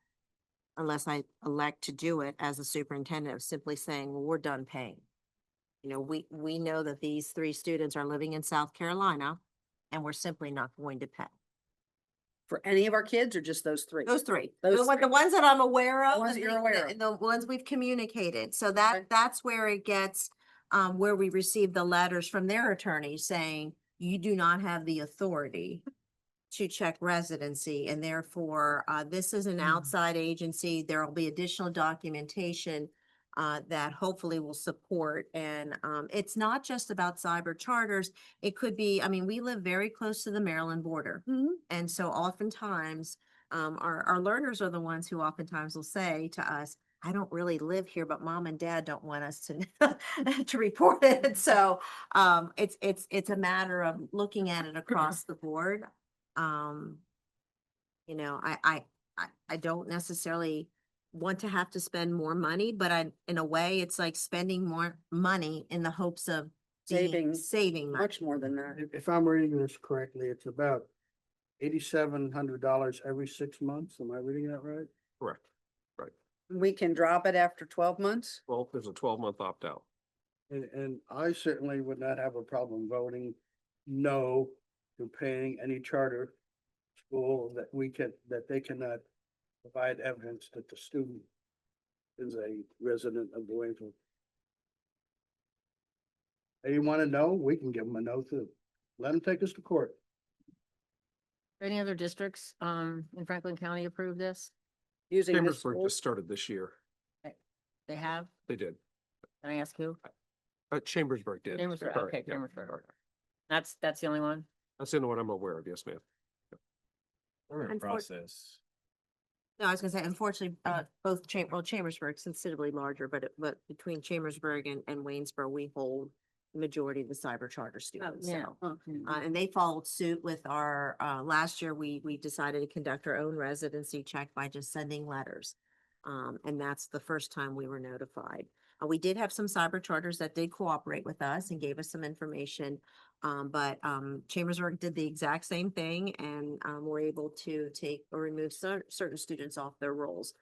unless I elect to do it as a superintendent of simply saying, well, we're done paying. We know that these 3 students are living in South Carolina and we're simply not going to pay.
For any of our kids or just those 3?
Those 3,
Those
the ones that I'm aware of.
The ones that you're aware of.
The ones we've communicated. So
Okay.
that's where it gets, where we receive the letters from their attorneys saying, you do not have the authority to check residency, and therefore, this is an outside agency. There will be additional documentation that hopefully will support. And it's not just about cyber charters. It could be, we live very close to the Maryland border. And so oftentimes, our learners are the ones who oftentimes will say to us, I don't really live here, but mom and dad don't want us to to report it. So it's a matter of looking at it across the board. Um, you know, I don't necessarily want to have to spend more money, but in a way, it's like spending more money in the hopes of saving money.
Much more than that.
If I'm reading this correctly, it's about $8,700 every 6 months. Am I reading that right?
Correct.
We can drop it after 12 months?
Well, there's a 12-month opt-out.
And I certainly would not have a problem voting no to paying any charter school that they cannot provide evidence that the student is a resident of the Waynesville. They want to know, we can give them a no too. Let them take us to court.
Any other districts, in Franklin County approve this?
Using this
Chambersburg
school?
just started this year.
They have?
They did.
Can I ask who?
Chambersburg did.
Chambersburg,
Correct,
okay,
yeah.
Chambersburg. That's the only one?
That's the only one I'm aware of. Yes, ma'am.
We're in process.
No, I was gonna say, unfortunately, Chambersburg's considerably larger, but between Chambersburg and Waynesboro, we hold the majority of the cyber charter students.
yeah.
So, and they followed suit with our, last year, we decided to conduct our own residency check by just sending letters. And that's the first time we were notified. We did have some cyber charters that did cooperate with us and gave us some information. But Chambersburg did the exact same thing and were able to take or remove certain students off their rolls.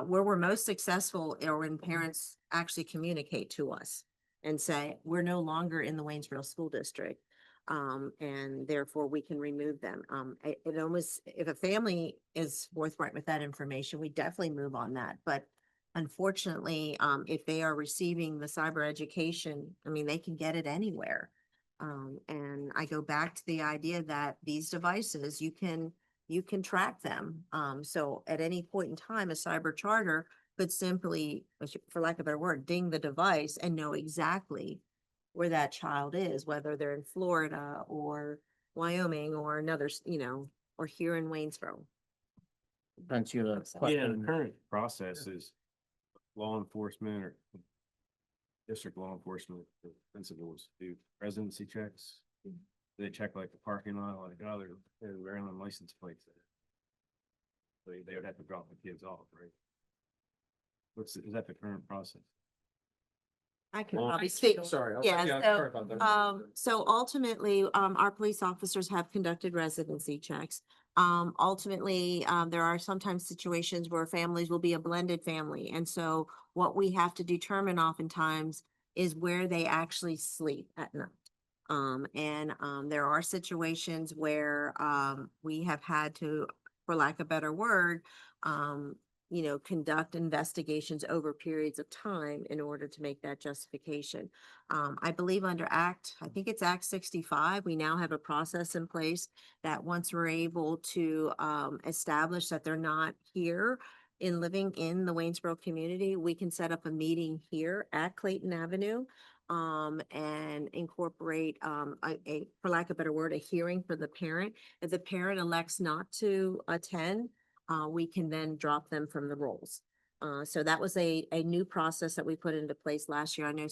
Where we're most successful are when parents actually communicate to us and say, we're no longer in the Waynesboro School District. And therefore we can remove them. It almost, if a family is forthright with that information, we definitely move on that. But unfortunately, if they are receiving the cyber education, I mean, they can get it anywhere. And I go back to the idea that these devices, you can track them. So at any point in time, a cyber charter could simply, for lack of a better word, ding the device and know exactly where that child is, whether they're in Florida or Wyoming or another, or here in Waynesboro.
Thanks, you.
Yeah, the current process is law enforcement or district law enforcement, the principals do residency checks. They check like the parking lot, like, oh, they're wearing on license plates. So they would have to drop the kids off, right? Is that the current process?
I can
Well,
probably speak.
Sorry.
Yeah,
sorry about that.
so ultimately, our police officers have conducted residency checks. Ultimately, there are sometimes situations where families will be a blended family. And so what we have to determine oftentimes is where they actually sleep at night. There are situations where, we have had to, for lack of a better word, conduct investigations over periods of time in order to make that justification. I believe under I think it's Act 65, we now have a process in place that once we're able to establish that they're not here in living in the Waynesboro community, we can set up a meeting here at Clayton Avenue and incorporate for lack of a better word, a hearing for the parent. If the parent elects not to attend, we can then drop them from the rolls. So that was a new process that we put into place last year. I know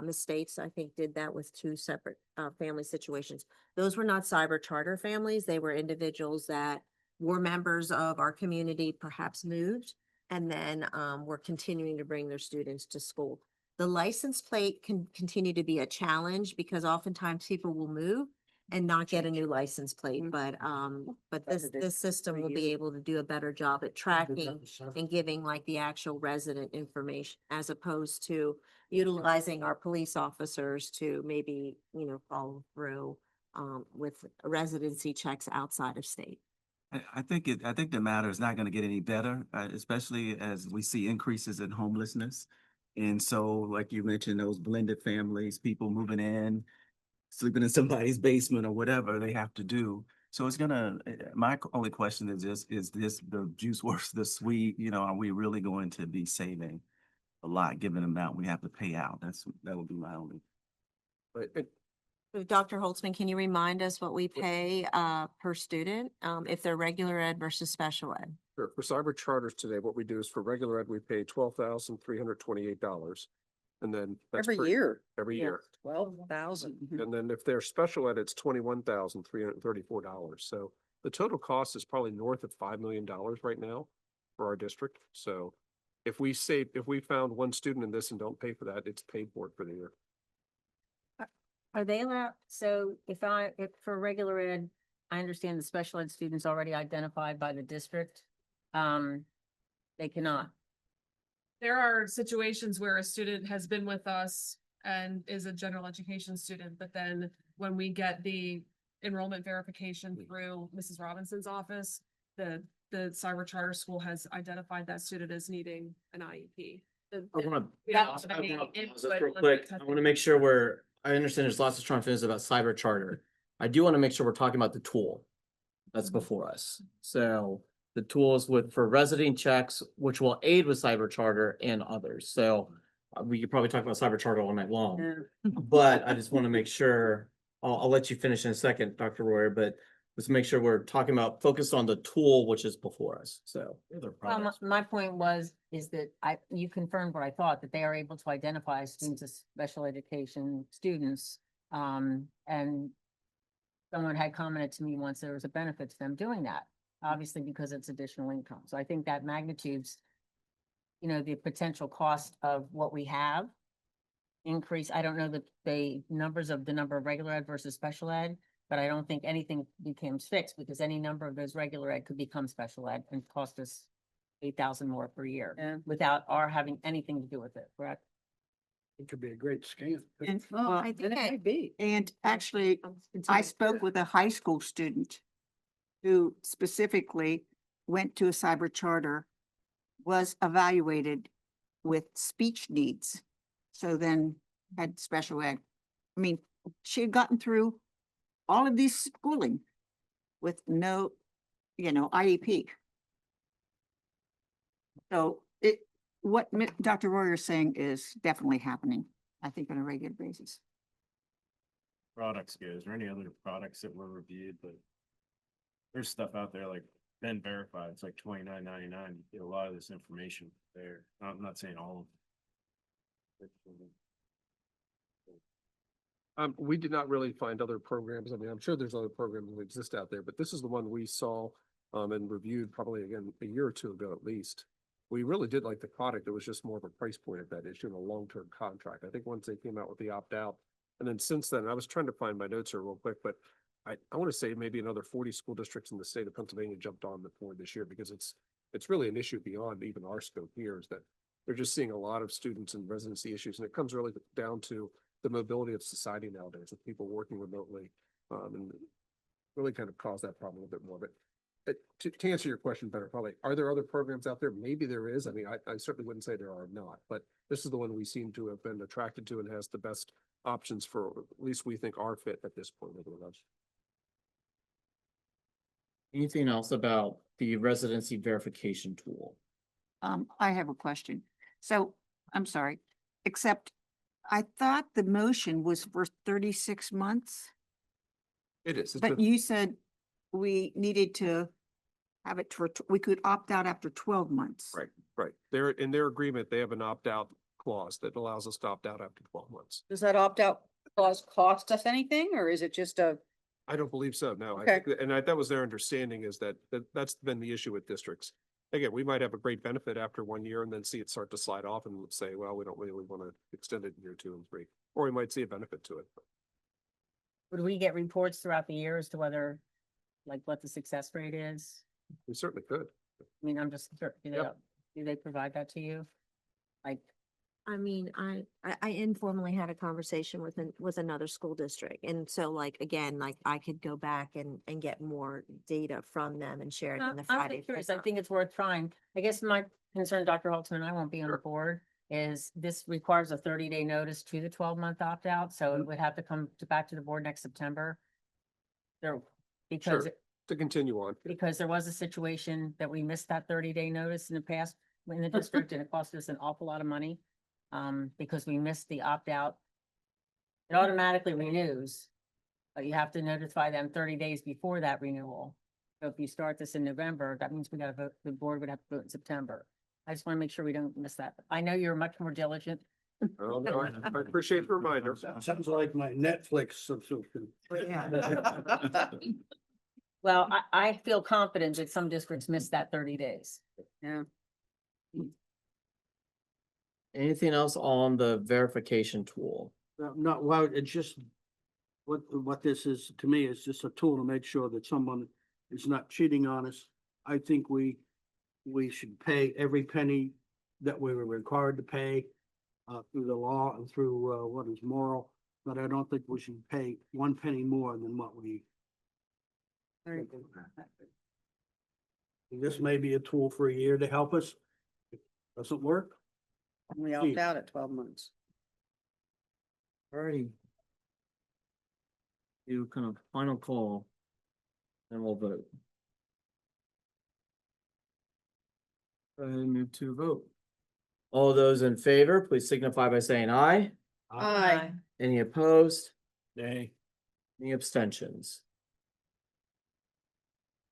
Ms. States, I think, did that with 2 separate family situations. Those were not cyber charter families. They were individuals that were members of our community, perhaps moved, and then were continuing to bring their students to school. The license plate can continue to be a challenge because oftentimes people will move and not get a new license plate, but this system will be able to do a better job at tracking and giving like the actual resident information as opposed to utilizing our police officers to maybe, follow through with residency checks outside of state.
I think the matter is not going to get any better, especially as we see increases in homelessness. And so, like you mentioned, those blended families, people moving in, sleeping in somebody's basement or whatever they have to do. So it's my only question is this the juice worth the sweet? Are we really going to be saving a lot given the amount we have to pay out? That would be my only.
So Dr. Holtzman, can you remind us what we pay per student if they're regular ed versus special ed?
For cyber charters today, what we do is for regular ed, we pay $12,328. And then that's
Every
per-
year,
Every
Yeah.
year.
12,000.
And then if they're special ed, it's $21,334. So the total cost is probably north of $5 million right now for our district. So if we found one student in this and don't pay for that, it's paid for the year.
Are they allowed, so if for regular ed, I understand the special ed students already identified by the district. They cannot.
There are situations where a student has been with us and is a general education student, but then when we get the enrollment verification through Mrs. Robinson's office, the cyber charter school has identified that student as needing an IEP.
I wanna,
We
I
don't have any
wanna pause this
input
real
on the
quick. I
testing.
wanna make sure I understand there's lots of strong feelings about cyber charter. I do wanna make sure we're talking about the tool that's before us. So the tools for resident checks, which will aid with cyber charter and others. So we could probably talk about cyber charter all night long, but I just wanna make sure, I'll let you finish in a second, Dr. Royer, but let's make sure we're talking about focused on the tool which is before us, so. Other
Well,
products.
my point is that you confirmed what I thought, that they are able to identify students as special education students. And someone had commented to me once there was a benefit to them doing that, obviously because it's additional income. So I think that magnitudes, the potential cost of what we have increase. I don't know the numbers of the number of regular ed versus special ed, but I don't think anything becomes fixed because any number of those regular ed could become special ed and cost us 8,000 more per year
Yeah.
without our having anything to do with it, correct?
It could be a great scam.
And,
Well,
well,
I think it might be.
and actually, I spoke with a high school student who specifically went to a cyber charter, was evaluated with speech needs. So then had special ed. I mean, she had gotten through all of these schooling with no, IEP. So what Dr. Royer is saying is definitely happening, I think, on a regular basis.
Products go, is there any other products that were reviewed, but there's stuff out there like Ben Verified, it's like $29.99. You get a lot of this information there. I'm not saying all of it.
We did not really find other programs. I mean, I'm sure there's other programs that exist out there, but this is the one we saw and reviewed probably again a year or two ago at least. We really did like the product. It was just more of a price point at that issue and a long-term contract. I think once they came out with the opt-out, and then since then, I was trying to find my notes here real quick, but I want to say maybe another 40 school districts in the state of Pennsylvania jumped on the board this year because it's really an issue beyond even our scope here, is that they're just seeing a lot of students and residency issues, and it comes really down to the mobility of society nowadays with people working remotely, and really kind of caused that problem a bit more. But to answer your question better, probably, are there other programs out there? Maybe there is. I mean, I certainly wouldn't say there are not, but this is the one we seem to have been attracted to and has the best options for, at least we think, our fit at this point.
Anything else about the residency verification tool?
I have a question. So, I'm sorry, except I thought the motion was for 36 months,
It is. It's
but
been-
you said we needed to have it we could opt out after 12 months.
Right. They're in their agreement, they have an opt-out clause that allows us to opt out after 12 months.
Does that opt-out clause cost us anything, or is it just
I don't believe so, no. I
Okay.
think that was their understanding, is that's been the issue with districts. Again, we might have a great benefit after 1 year and then see it start to slide off and say, well, we don't really want to extend it in year 2 and 3, or we might see a benefit to it.
Would we get reports throughout the year as to whether, like, what the success rate is?
We certainly could.
I mean, I'm just, do
Yep.
they provide that to you? Like,
I mean, I informally had a conversation with another school district. And so like, again, like I could go back and get more data from them and share it in the
I'm
Friday.
curious. I think it's worth trying. I guess my concern, Dr. Holtzman, I won't be on the board, is this requires a 30-day notice to the 12-month opt-out, so it would have to come back to the board next September. Because
Sure. To continue on.
because there was a situation that we missed that 30-day notice in the past in the district, and it cost us an awful lot of money. Because we missed the opt-out. It automatically renews, but you have to notify them 30 days before that renewal. So if you start this in November, that means we gotta vote, the board would have to vote in September. I just want to make sure we don't miss that. I know you're much more diligent.
Oh, no, I appreciate the reminder.
Sounds like my Netflix subscription.
Well, I feel confident that some districts missed that 30 days.
Yeah.
Anything else on the verification tool?
Not, well, it's just, what this is, to me, is just a tool to make sure that someone is not cheating on us. I think we should pay every penny that we were required to pay through the law and through what is moral, but I don't think we should pay one penny more than what we. This may be a tool for a year to help us. If it doesn't work,
We opt out at 12 months.
Alrighty. Do kind of final call. Then we'll vote. Go ahead and move to vote. All those in favor, please signify by saying aye.
Aye.
Any opposed?
nay.
Any abstentions?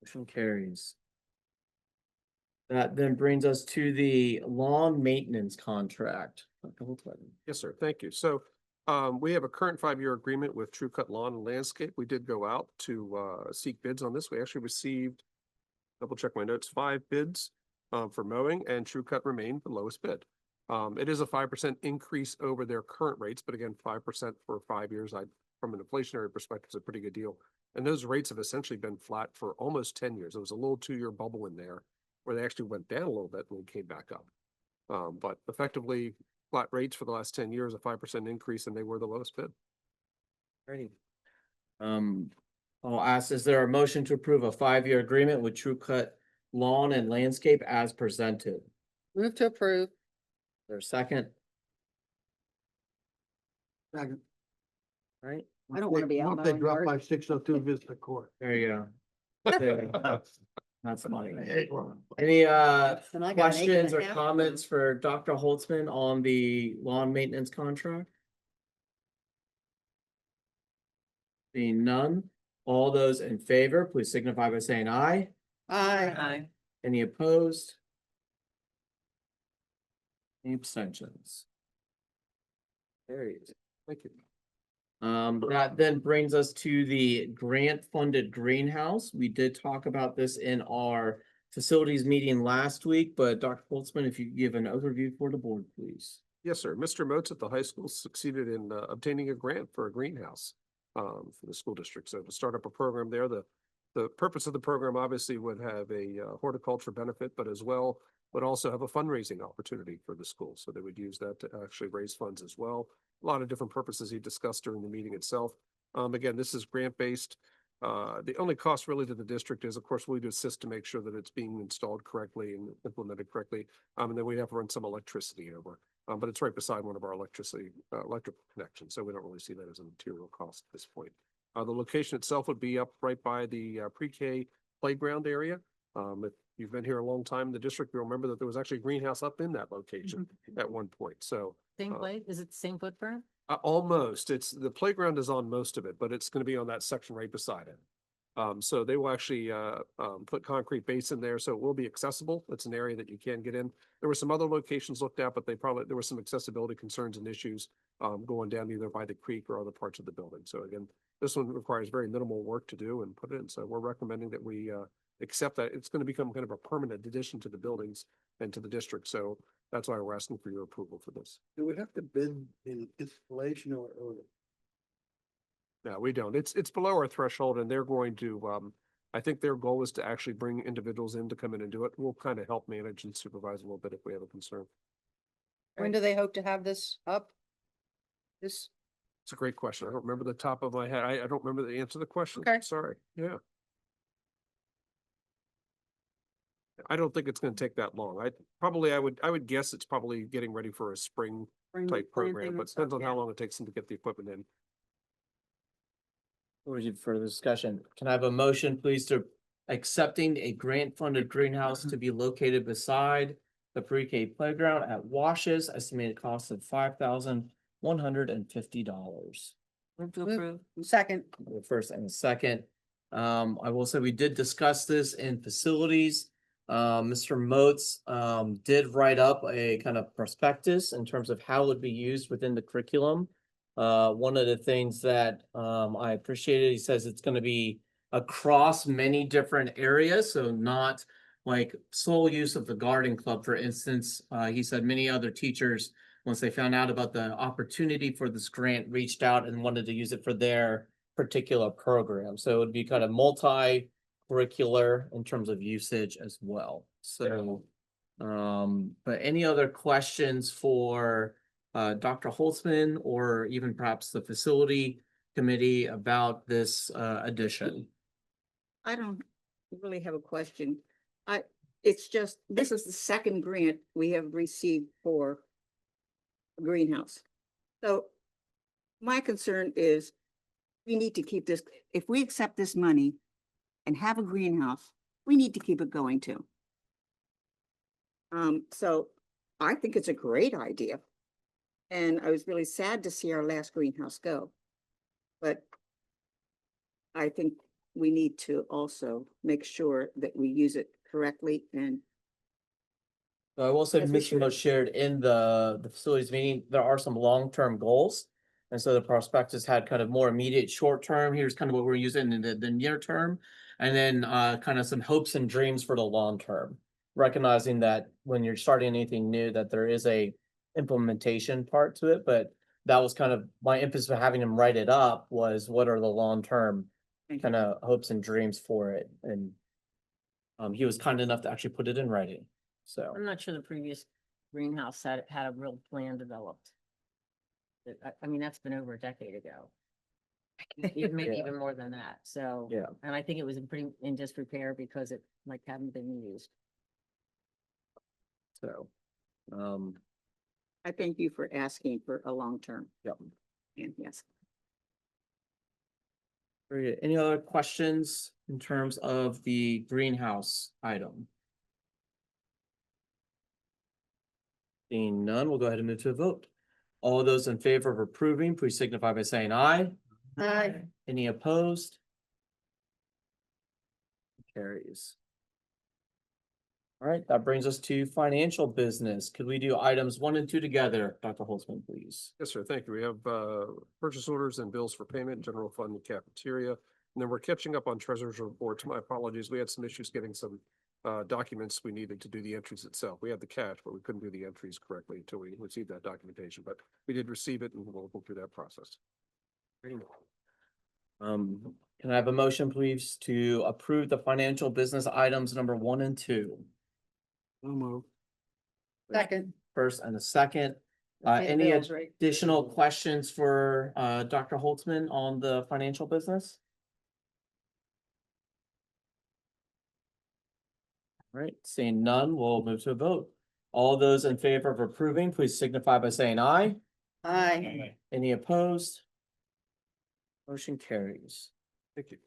Motion carries. That then brings us to the lawn maintenance contract. Dr. Holtzman.
Yes, sir. Thank you. So we have a current 5-year agreement with True Cut Lawn and Landscape. We did go out to seek bids on this. We actually received, double check my notes, 5 bids for mowing, and True Cut remained the lowest bid. It is a 5% increase over their current rates, but again, 5% for 5 years, from an inflationary perspective, is a pretty good deal. And those rates have essentially been flat for almost 10 years. There was a little 2-year bubble in there where they actually went down a little bit when we came back up. But effectively, flat rates for the last 10 years, a 5% increase, and they were the lowest bid.
Ready. I'll ask, is there a motion to approve a 5-year agreement with True Cut Lawn and Landscape as presented?
Move to approve.
Is there a second?
Second.
Right,
I don't wanna be out
Once they
mowing
drop
yard.
by 602 Vista Court.
there you go. There you go. That's funny. Any
And I got an acre
questions
and
or
a half.
comments for Dr. Holtzman on the lawn maintenance contract? Seeing none, all those in favor, please signify by saying aye.
Aye.
Any opposed? Any abstentions? Carries.
Thank you.
That then brings us to the grant-funded greenhouse. We did talk about this in our facilities meeting last week, but Dr. Holtzman, if you could give an overview for the board, please.
Yes, sir. Mr. Moats at the high school succeeded in obtaining a grant for a greenhouse for the school district. So to start up a program there, the purpose of the program obviously would have a horticulture benefit, but as well would also have a fundraising opportunity for the school. So they would use that to actually raise funds as well. A lot of different purposes he discussed during the meeting itself. Again, this is grant-based. The only cost really to the district is, of course, we do assist to make sure that it's being installed correctly and implemented correctly. And then we have to run some electricity over. But it's right beside one of our electrical connections, so we don't really see that as a material cost at this point. The location itself would be up right by the pre-K playground area. If you've been here a long time in the district, you'll remember that there was actually a greenhouse up in that location at one point. So
Same place? Is it the same footprint?
almost, the playground is on most of it, but it's going to be on that section right beside it. So they will actually put concrete base in there, so it will be accessible. It's an area that you can get in. There were some other locations looked at, but there were some accessibility concerns and issues going down either by the creek or other parts of the building. So again, this one requires very minimal work to do and put it in. So we're recommending that we accept that. It's going to become kind of a permanent addition to the buildings and to the district. So that's why we're asking for your approval for this.
Do we have to bid in installation or?
No, we don't. It's below our threshold and they're going to, I think their goal is to actually bring individuals in to come in and do it. We'll kind of help manage and supervise a little bit if we have a concern.
When do they hope to have this up? This,
It's a great question. I don't remember the top of my head. I don't remember the answer to the question.
Okay.
Sorry. Yeah. I don't think it's going to take that long. I would guess it's probably getting ready for a spring type program, but it depends on how long it takes them to get the equipment in.
Or is it further discussion? Can I have a motion, please, to accepting a grant-funded greenhouse to be located beside the pre-K playground at Washes, estimated cost of $5,150.
Move to
Move.
approve.
second.
First and second, I will say we did discuss this in facilities. Mr. Moats, did write up a kind of prospectus in terms of how it would be used within the curriculum. One of the things that, I appreciated, he says it's gonna be across many different areas, so not like sole use of the garden club, for instance. He said many other teachers, once they found out about the opportunity for this grant, reached out and wanted to use it for their particular program. So it would be kind of multi-curricular in terms of usage as well. So, but any other questions for Dr. Holtzman or even perhaps the facility committee about this addition?
I don't really have a question. It's just, this is the second grant we have received for a greenhouse. So my concern is we need to keep this, if we accept this money and have a greenhouse, we need to keep it going too. So I think it's a great idea. And I was really sad to see our last greenhouse go. But I think we need to also make sure that we use it correctly and
I will say,
Yes, we
Mr.
should.
Mo shared in the facilities meeting, there are some long-term goals. And so the prospectus had kind of more immediate short-term, here's kind of what we're using in the near term. And then kind of some hopes and dreams for the long term. Recognizing that when you're starting anything new, that there is a implementation part to it, but that was kind of my emphasis for having him write it up was what are the long-term kind of hopes and dreams for it. And he was kind enough to actually put it in writing. So.
I'm not sure the previous greenhouse had a real plan developed. I mean, that's been over a decade ago. Maybe
Yeah.
even more than that, so.
Yeah.
And I think it was in disrepair because it like hadn't been used.
So,
I thank you for asking for a long term.
yep.
And yes.
Very good. Any other questions in terms of the greenhouse item? Seeing none, we'll go ahead and move to a vote. All those in favor of approving, please signify by saying aye.
Aye.
Any opposed? Carries. All right, that brings us to financial business. Could we do items 1 and 2 together, Dr. Holtzman, please?
Yes, sir. Thank you. We have purchase orders and bills for payment, general fund and cafeteria. And then we're catching up on treasurer's reports. My apologies. We had some issues getting some documents we needed to do the entries itself. We had the cash, but we couldn't do the entries correctly until we received that documentation. But we did receive it and we'll go through that process.
Can I have a motion, please, to approve the financial business items number 1 and 2?
Second.
First and a second.
Pay the
Any
bills, right?
additional questions for Dr. Holtzman on the financial business? All right, seeing none, we'll move to a vote. All those in favor of approving, please signify by saying aye.
Aye.
Any opposed? Motion carries.
Thank you.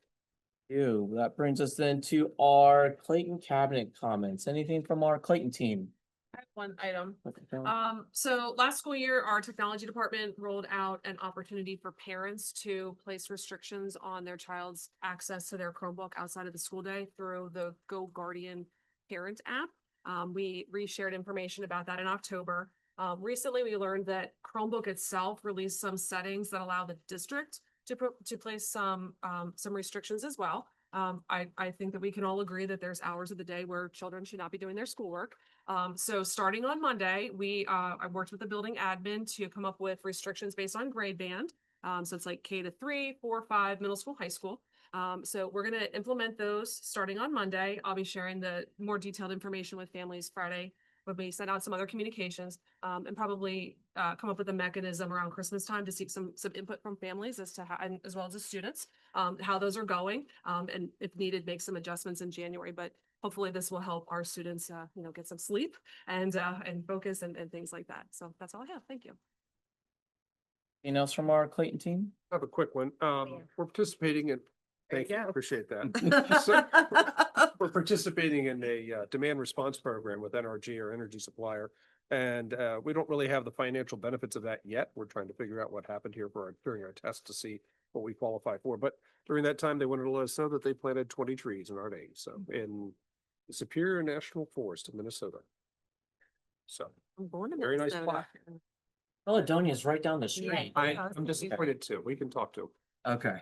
That brings us then to our Clayton cabinet comments. Anything from our Clayton team?
I have one item.
Okay, go.
So last school year, our technology department rolled out an opportunity for parents to place restrictions on their child's access to their Chromebook outside of the school day through the Go Guardian Parent app. We reshared information about that in October. Recently, we learned that Chromebook itself released some settings that allow the district to place some restrictions as well. I think that we can all agree that there's hours of the day where children should not be doing their schoolwork. So starting on Monday, I worked with the building admin to come up with restrictions based on grade band. So it's like K to 3, 4, 5, middle school, high school. So we're going to implement those starting on Monday. I'll be sharing the more detailed information with families Friday when we send out some other communications, and probably come up with a mechanism around Christmas time to seek some input from families as to how, and as well as the students, how those are going, and if needed, make some adjustments in January. But hopefully this will help our students, get some sleep and focus and things like that. So that's all I have. Thank you.
Anything else from our Clayton team?
I have a quick one. We're participating in, thank you,
go.
appreciate that. So, we're participating in a demand response program with NRG, our energy supplier. And we don't really have the financial benefits of that yet. We're trying to figure out what happened here during our test to see what we qualify for. But during that time, they wanted to let us know that they planted 20 trees in our name, so in the Superior National Forest of Minnesota. So,
I'm born in
very nice
Minnesota.
plaque.
Caledonia's right down the street.
I'm disappointed too. We can talk to them.
Okay.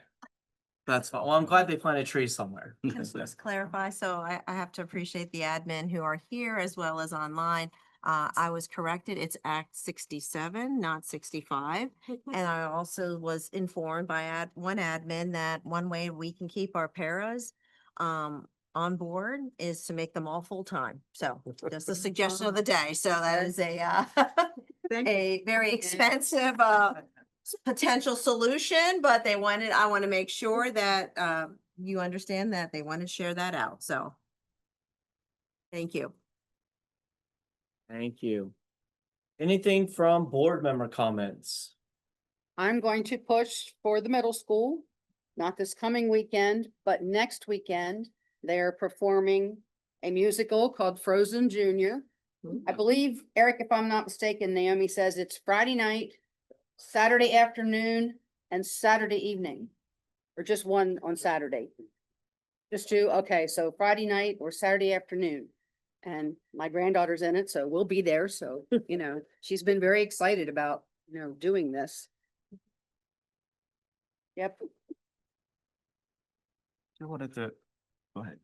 That's fine. Well, I'm glad they planted trees somewhere.
Can I just clarify? So I have to appreciate the admin who are here as well as online. I was corrected. It's Act 67, not 65. And I also was informed by one admin that one way we can keep our paras on board is to make them all full-time. So just a suggestion of the day. So that is a very expensive potential solution, but I want to make sure that you understand that they want to share that out. So thank you.
Thank you. Anything from board member comments?
I'm going to push for the middle school, not this coming weekend, but next weekend. They're performing a musical called Frozen Junior. I believe, Eric, if I'm not mistaken, Naomi says it's Friday night, Saturday afternoon, and Saturday evening. Or just one on Saturday. Just two, okay, so Friday night or Saturday afternoon. And my granddaughter's in it, so we'll be there, so, you know, she's been very excited about, you know, doing this. Yep.
I wanted to, go ahead.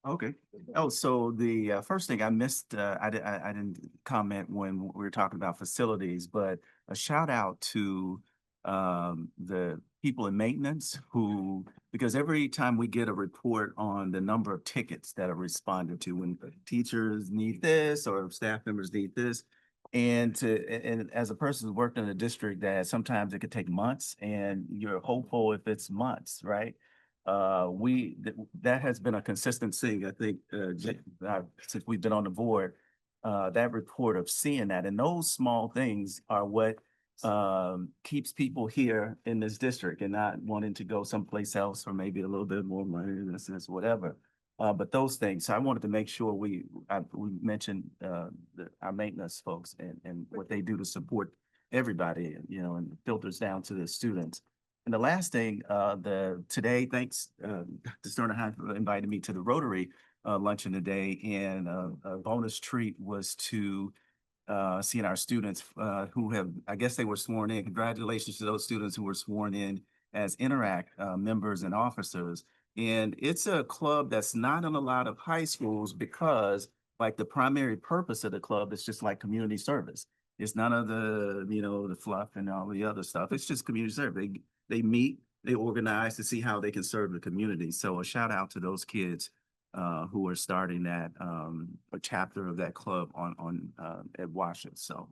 Okay. Oh, so the first thing I missed, I didn't comment when we were talking about facilities, but a shout out to the people in maintenance who, because every time we get a report on the number of tickets that are responded to when teachers need this or staff members need this, and as a person who's worked in a district that sometimes it could take months, and you're hopeful if it's months, right? That has been a consistent thing, I think, since we've been on the board, that report of seeing that, and those small things are what keeps people here in this district and not wanting to go someplace else or maybe a little bit more money, this, whatever. But those things, so I wanted to make sure we mentioned our maintenance folks and what they do to support everybody, you know, and filters down to the students. And the last thing, today, thanks, Dr. Sternheim for inviting me to the Rotary luncheon today, and a bonus treat was to seeing our students who have, I guess they were sworn in. Congratulations to those students who were sworn in as Interact members and officers. And it's a club that's not in a lot of high schools because, like, the primary purpose of the club is just like community service. It's none of the, you know, the fluff and all the other stuff. It's just community service. They meet, they organize to see how they can serve the community. So a shout out to those kids who are starting that a chapter of that club at Washington. So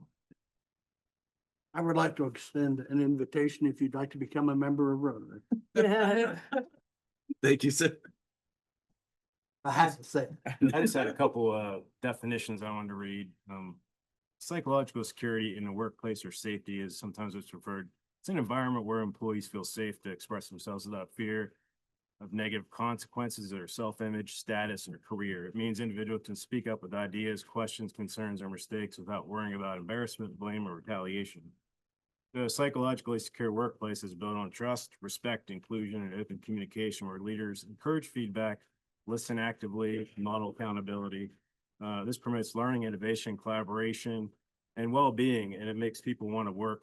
I would like to extend an invitation if you'd like to become a member of Rotary.
thank you, sir.
I have to say.
I just had a couple definitions I wanted to read. Psychological security in the workplace or safety is sometimes it's referred. It's an environment where employees feel safe to express themselves without fear of negative consequences of their self-image, status, or career. It means individuals can speak up with ideas, questions, concerns, or mistakes without worrying about embarrassment, blame, or retaliation. The psychologically secure workplace is built on trust, respect, inclusion, and open communication where leaders encourage feedback, listen actively, model accountability. This promotes learning, innovation, collaboration, and well-being, and it makes people want to work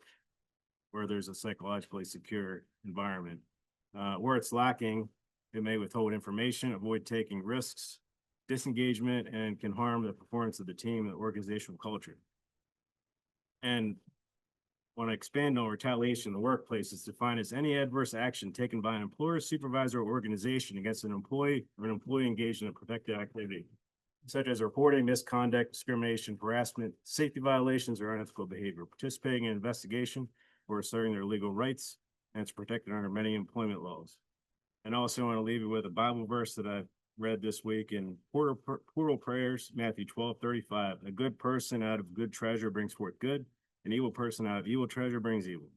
where there's a psychologically secure environment. Where it's lacking, it may withhold information, avoid taking risks, disengagement, and can harm the performance of the team and the organizational culture. And want to expand on retaliation in the workplace is defined as any adverse action taken by an employer, supervisor, or organization against an employee or an employee engaged in a protected activity, such as reporting misconduct, discrimination, harassment, safety violations, or unethical behavior, participating in an investigation, or asserting their legal rights, and it's protected under many employment laws. And also want to leave you with a Bible verse that I read this week in Portal Prayers, Matthew 12:35. A good person out of good treasure brings forth good. An evil person out of evil treasure brings evil.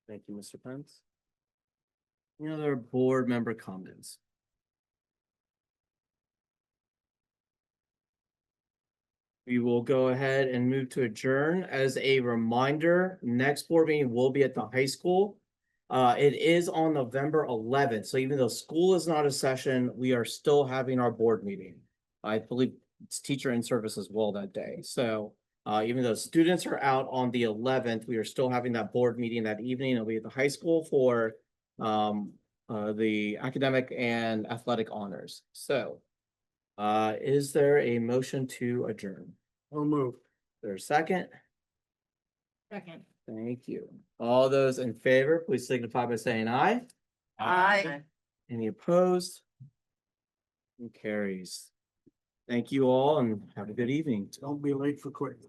Thank you, Mr. Pence. Any other board member comments? We will go ahead and move to adjourn. As a reminder, next board meeting will be at the high school. It is on November 11th, so even though school is not a session, we are still having our board meeting. I believe it's teacher in service as well that day, so even though students are out on the 11th, we are still having that board meeting that evening. It'll be at the high school for the academic and athletic honors. So is there a motion to adjourn?
I'll move.
There's a second?
Second.
Thank you. All those in favor, please signify by saying aye.
Aye.
Any opposed? Who carries? Thank you all and have a good evening.
Don't be late for quitting.